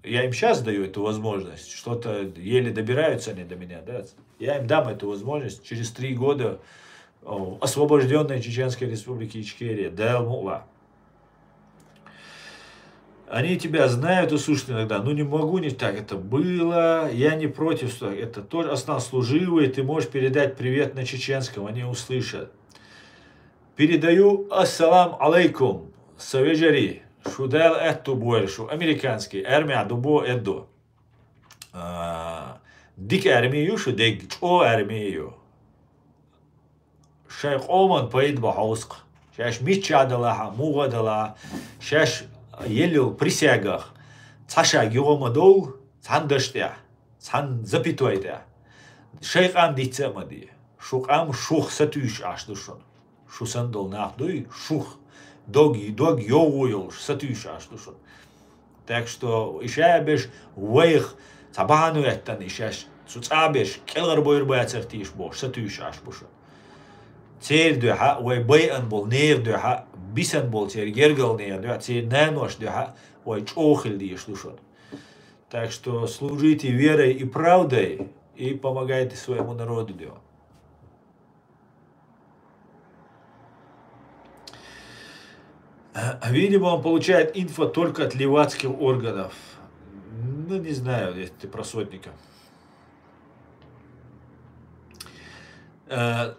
Я им сейчас даю эту возможность. Что-то еле добираются они до меня. Да? Я им дам эту возможность через 3 года освобожденной Чеченской Республики Ичкерия. Да, Алмула. Они тебя знают и слушают иногда. Ну не могу, не так это было. Я не против, что это тоже Аслан служивый. Ты можешь передать привет на чеченском, они услышат. Передаю ассалам алейкум. Савежари. Шудел эту большу. Американский. Эрмия дубо эдо. Дик эрмию шудег. О эрмию. Шейх Оман поид бахауск. Шаш мичадала, мугадала. Шаш елил присягах. Цаша геомадол, цандаштя, цан запитвайда. Шейх ам дицамади. Шух ам шух сатюш аштушон. Шусандол нахдуй, шух. Дог йоуил сатюш аштушон. Так что ишабеш вейх цабану эттан ишаш. Цуцабеш келгар бойрбая цертиш бош сатюш ашбушон. Цер духа, вей бейан бол нер духа. Бисан бол цер гергал нер духа. Цер нанош духа. Ой, чохель дишь душон. Так что служите верой и правдой и помогайте своему народу делать. Видимо, он получает инфо только от левацких органов. Ну, не знаю, если ты про сотника. Э,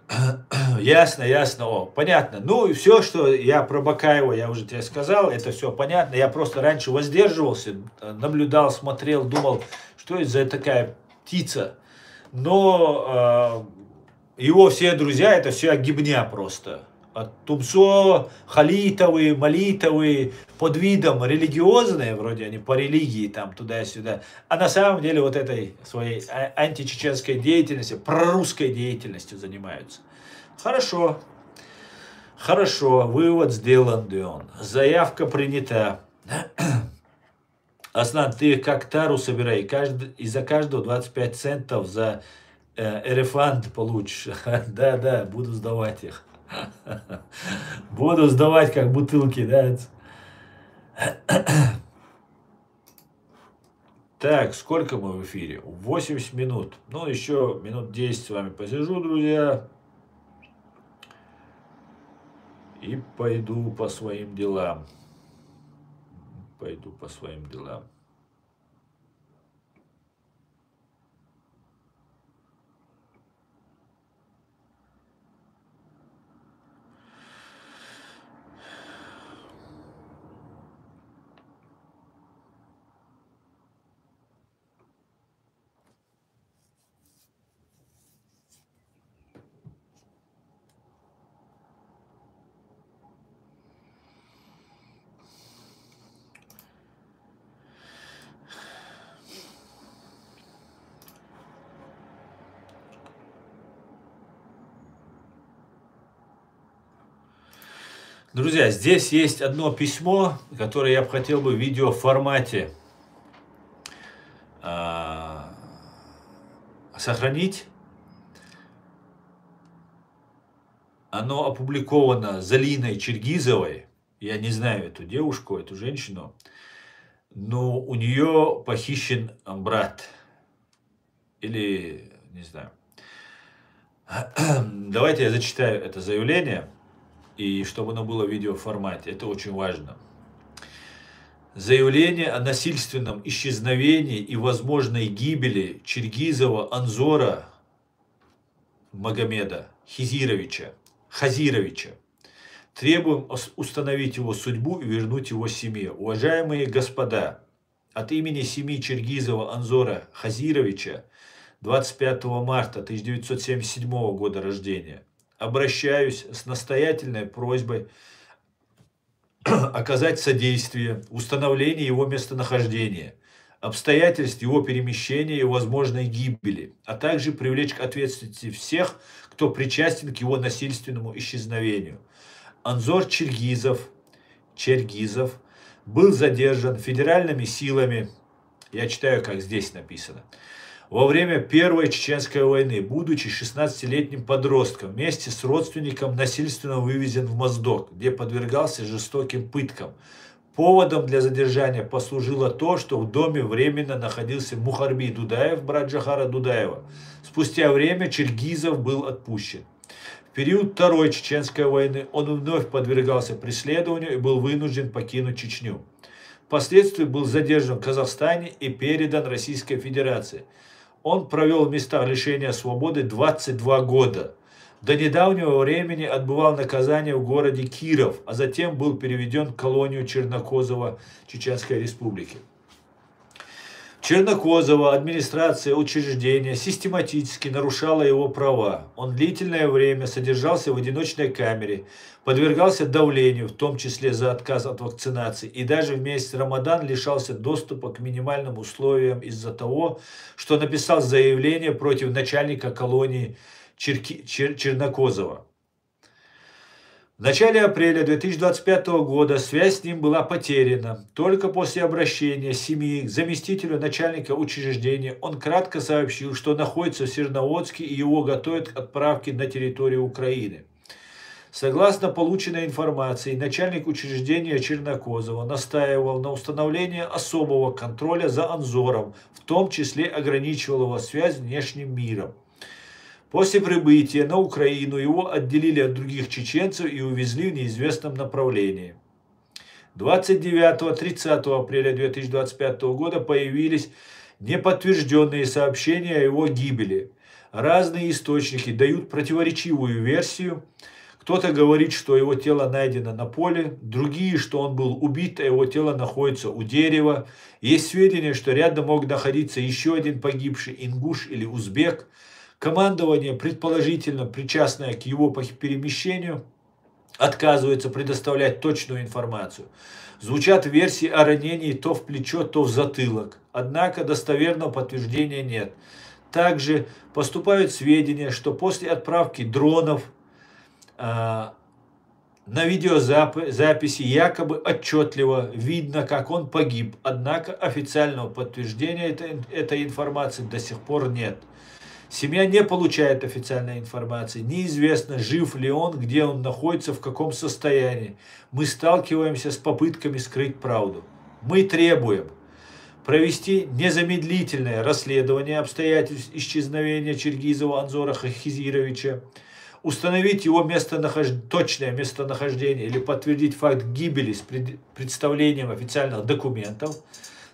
Ясно, ясно. О, понятно. Ну, и все, что я про Бакаева, я уже тебе сказал, это все понятно. Я просто раньше воздерживался, наблюдал, смотрел, думал, что это за такая птица. Но его все друзья, это все гибня просто. Тумсо, Халитовы, Молитовы, под видом религиозные, вроде они по религии там туда-сюда, а на самом деле вот этой своей античеченской деятельностью, прорусской деятельностью занимаются. Хорошо, хорошо, вывод сделан, Дион. Заявка принята. Аслан, ты как тару собирай, и за каждого 25 центов за элефант получишь. Да, да, буду сдавать их. Буду сдавать как бутылки, да. Так, сколько мы в эфире? 80 минут. Ну, еще минут 10 с вами посижу, друзья. И пойду по своим делам. Пойду по своим делам. Друзья, здесь есть одно письмо, которое я бы хотел в видеоформате сохранить. Оно опубликовано Залиной Чергизовой. Я не знаю эту девушку, эту женщину. Но у нее похищен брат. Или, не знаю. Давайте я зачитаю это заявление. И чтобы оно было в видеоформате. Это очень важно. Заявление о насильственном исчезновении и возможной гибели Чергизова Анзора Магомеда Хазировича. Требуем установить его судьбу и вернуть его семье. Уважаемые господа, от имени семьи Чергизова Анзора Хазировича 25 марта 1977 года рождения обращаюсь с настоятельной просьбой оказать содействие в установлении его местонахождения, обстоятельств его перемещения и возможной гибели, а также привлечь к ответственности всех, кто причастен к его насильственному исчезновению. Анзор Чергизов был задержан федеральными силами, я читаю, как здесь написано, во время Первой Чеченской войны, будучи 16-летним подростком, вместе с родственником насильственно вывезен в Моздок, где подвергался жестоким пыткам. Поводом для задержания послужило то, что в доме временно находился Мухарби Дудаев, брат Джахара Дудаева. Спустя время Чергизов был отпущен. В период Второй Чеченской войны он вновь подвергался преследованию и был вынужден покинуть Чечню. Впоследствии был задержан в Казахстане и передан Российской Федерации. Он провел в местах лишения свободы 22 года. До недавнего времени отбывал наказание в городе Киров, а затем был переведен в колонию Чернокозова Чеченской Республики. Чернокозова администрация учреждения систематически нарушала его права. Он длительное время содержался в одиночной камере, подвергался давлению, в том числе за отказ от вакцинации, и даже в месяц Рамадан лишался доступа к минимальным условиям из-за того, что написал заявление против начальника колонии Чернокозова. В начале апреля 2025 года связь с ним была потеряна. Только после обращения семьи к заместителю начальника учреждения он кратко сообщил, что находится в Свердловске и его готовят к отправке на территорию Украины. Согласно полученной информации, начальник учреждения Чернокозова настаивал на установлении особого контроля за Анзором, в том числе ограничивал его связь с внешним миром. После прибытия на Украину его отделили от других чеченцев и увезли в неизвестном направлении. 29-30 апреля 2025 года появились неподтвержденные сообщения о его гибели. Разные источники дают противоречивую версию. Кто-то говорит, что его тело найдено на поле, другие, что он был убит, а его тело находится у дерева. Есть сведения, что рядом мог находиться еще один погибший ингуш или узбек. Командование, предположительно причастное к его перемещению, отказывается предоставлять точную информацию. Звучат версии о ранении то в плечо, то в затылок. Однако достоверного подтверждения нет. Также поступают сведения, что после отправки дронов на видеозаписи якобы отчетливо видно, как он погиб. Однако официального подтверждения этой информации до сих пор нет. Семья не получает официальной информации. Неизвестно, жив ли он, где он находится, в каком состоянии. Мы сталкиваемся с попытками скрыть правду. Мы требуем провести незамедлительное расследование обстоятельств исчезновения Чингизова Анзора Хизировича, установить его точное местонахождение или подтвердить факт гибели с представлением официальных документов.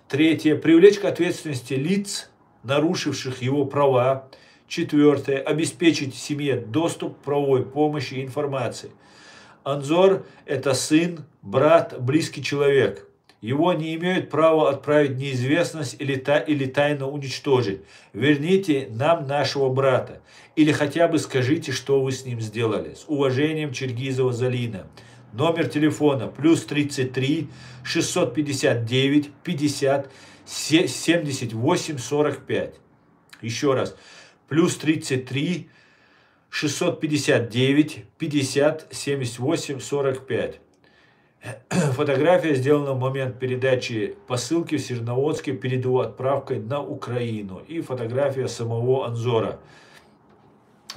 Третье. Привлечь к ответственности лиц, нарушивших его права. Четвертое. Обеспечить семье доступ к правовой помощи и информации. Анзор – это сын, брат, близкий человек. Его не имеют права отправить в неизвестность или тайно уничтожить. Верните нам нашего брата. Или хотя бы скажите, что вы с ним сделали. С уважением, Чингизова Залина. Номер телефона +33 659 50 78 45. Еще раз. +33 659 50 78 45. Фотография сделана в момент передачи посылки в Сирноводске перед его отправкой на Украину. И фотография самого Анзора.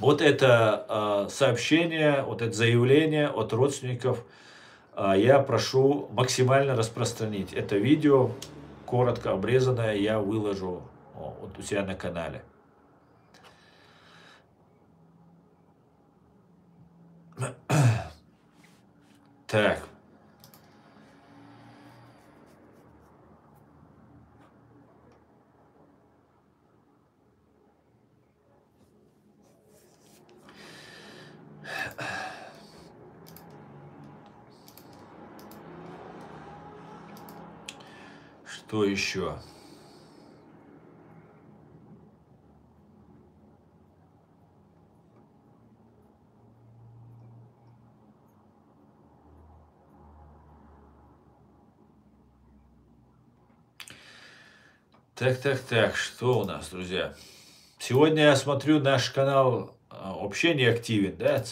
Вот это сообщение, вот это заявление от родственников я прошу максимально распространить. Это видео, коротко обрезанное, я выложу вот у себя на канале. Так. Что еще? Так, что у нас, друзья? Сегодня я смотрю, наш канал вообще не активен, да?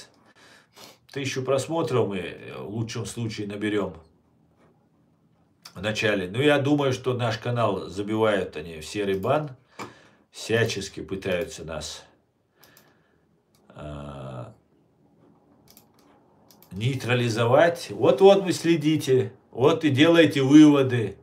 1000 просмотров мы в лучшем случае наберем в начале. Но я думаю, что наш канал забивают они в серый бан, всячески пытаются нас нейтрализовать. Вот вы следите, вот и делаете выводы.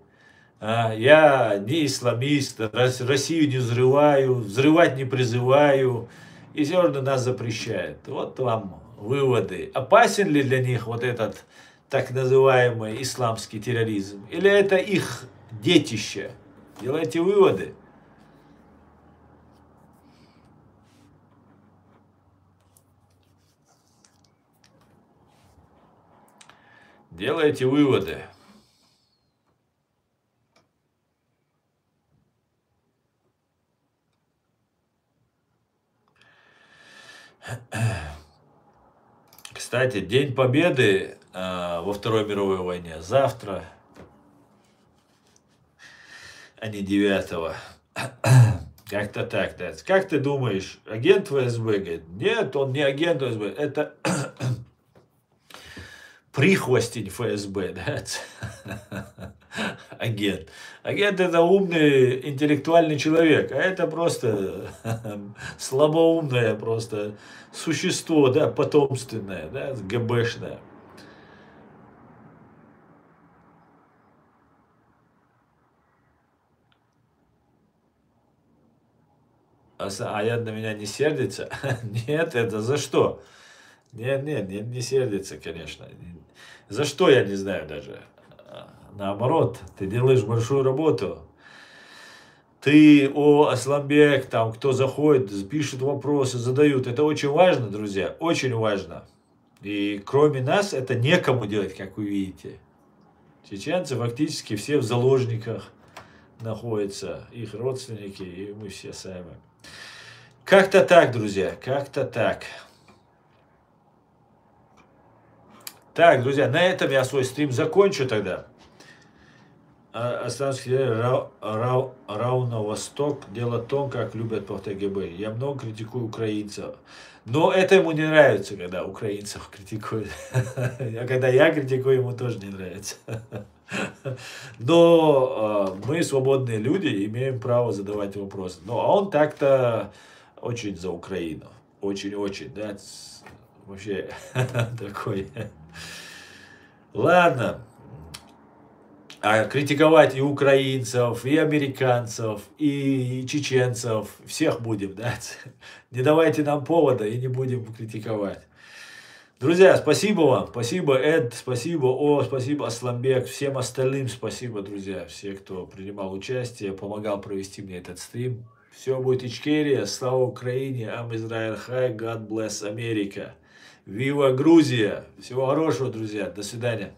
Я не исламист, Россию не взрываю, взрывать не призываю, и все равно нас запрещают. Вот вам выводы. Опасен ли для них вот этот так называемый исламский терроризм? Или это их детище? Делайте выводы. Делайте выводы. Кстати, День Победы во Второй мировой войне завтра, а не 9-го. Как-то так, да. Как ты думаешь, агент ФСБ? Говорит, нет, он не агент ФСБ, это прихвостень ФСБ, да? Агент. Агент — это умный, интеллектуальный человек, а это просто слабоумное просто существо, да, потомственное, да, ГБшное. А я на меня не сердится? Нет, это за что? Нет, не сердится, конечно. За что, я не знаю даже. наоборот, ты делаешь большую работу. Ты, Асламбек, там, кто заходит, пишет вопросы, задают. Это очень важно, друзья, очень важно. И кроме нас это некому делать, как вы видите. Чеченцы фактически все в заложниках находятся, их родственники, и мы все сами. Как-то так, друзья, как-то так. Так, друзья, на этом я свой стрим закончу тогда. Останусь равно Восток. Дело в том, как любят по ТГБ. Я много критикую украинцев. Но это ему не нравится, когда украинцев критикуют. А когда я критикую, ему тоже не нравится. Но мы свободные люди, имеем право задавать вопросы. Ну, а он так-то очень за Украину. Очень-очень, да. Вообще такой. Ладно. А критиковать и украинцев, и американцев, и чеченцев, всех будем, да? Не давайте нам повода и не будем критиковать. Друзья, спасибо вам, спасибо, Эд, спасибо, спасибо, Асламбек, всем остальным спасибо, друзья, все, кто принимал участие, помогал провести мне этот стрим. Все будет Ичкерия, слава Украине, Ам Израиль Хай, God bless Америка. Вива Грузия. Всего хорошего, друзья, до свидания.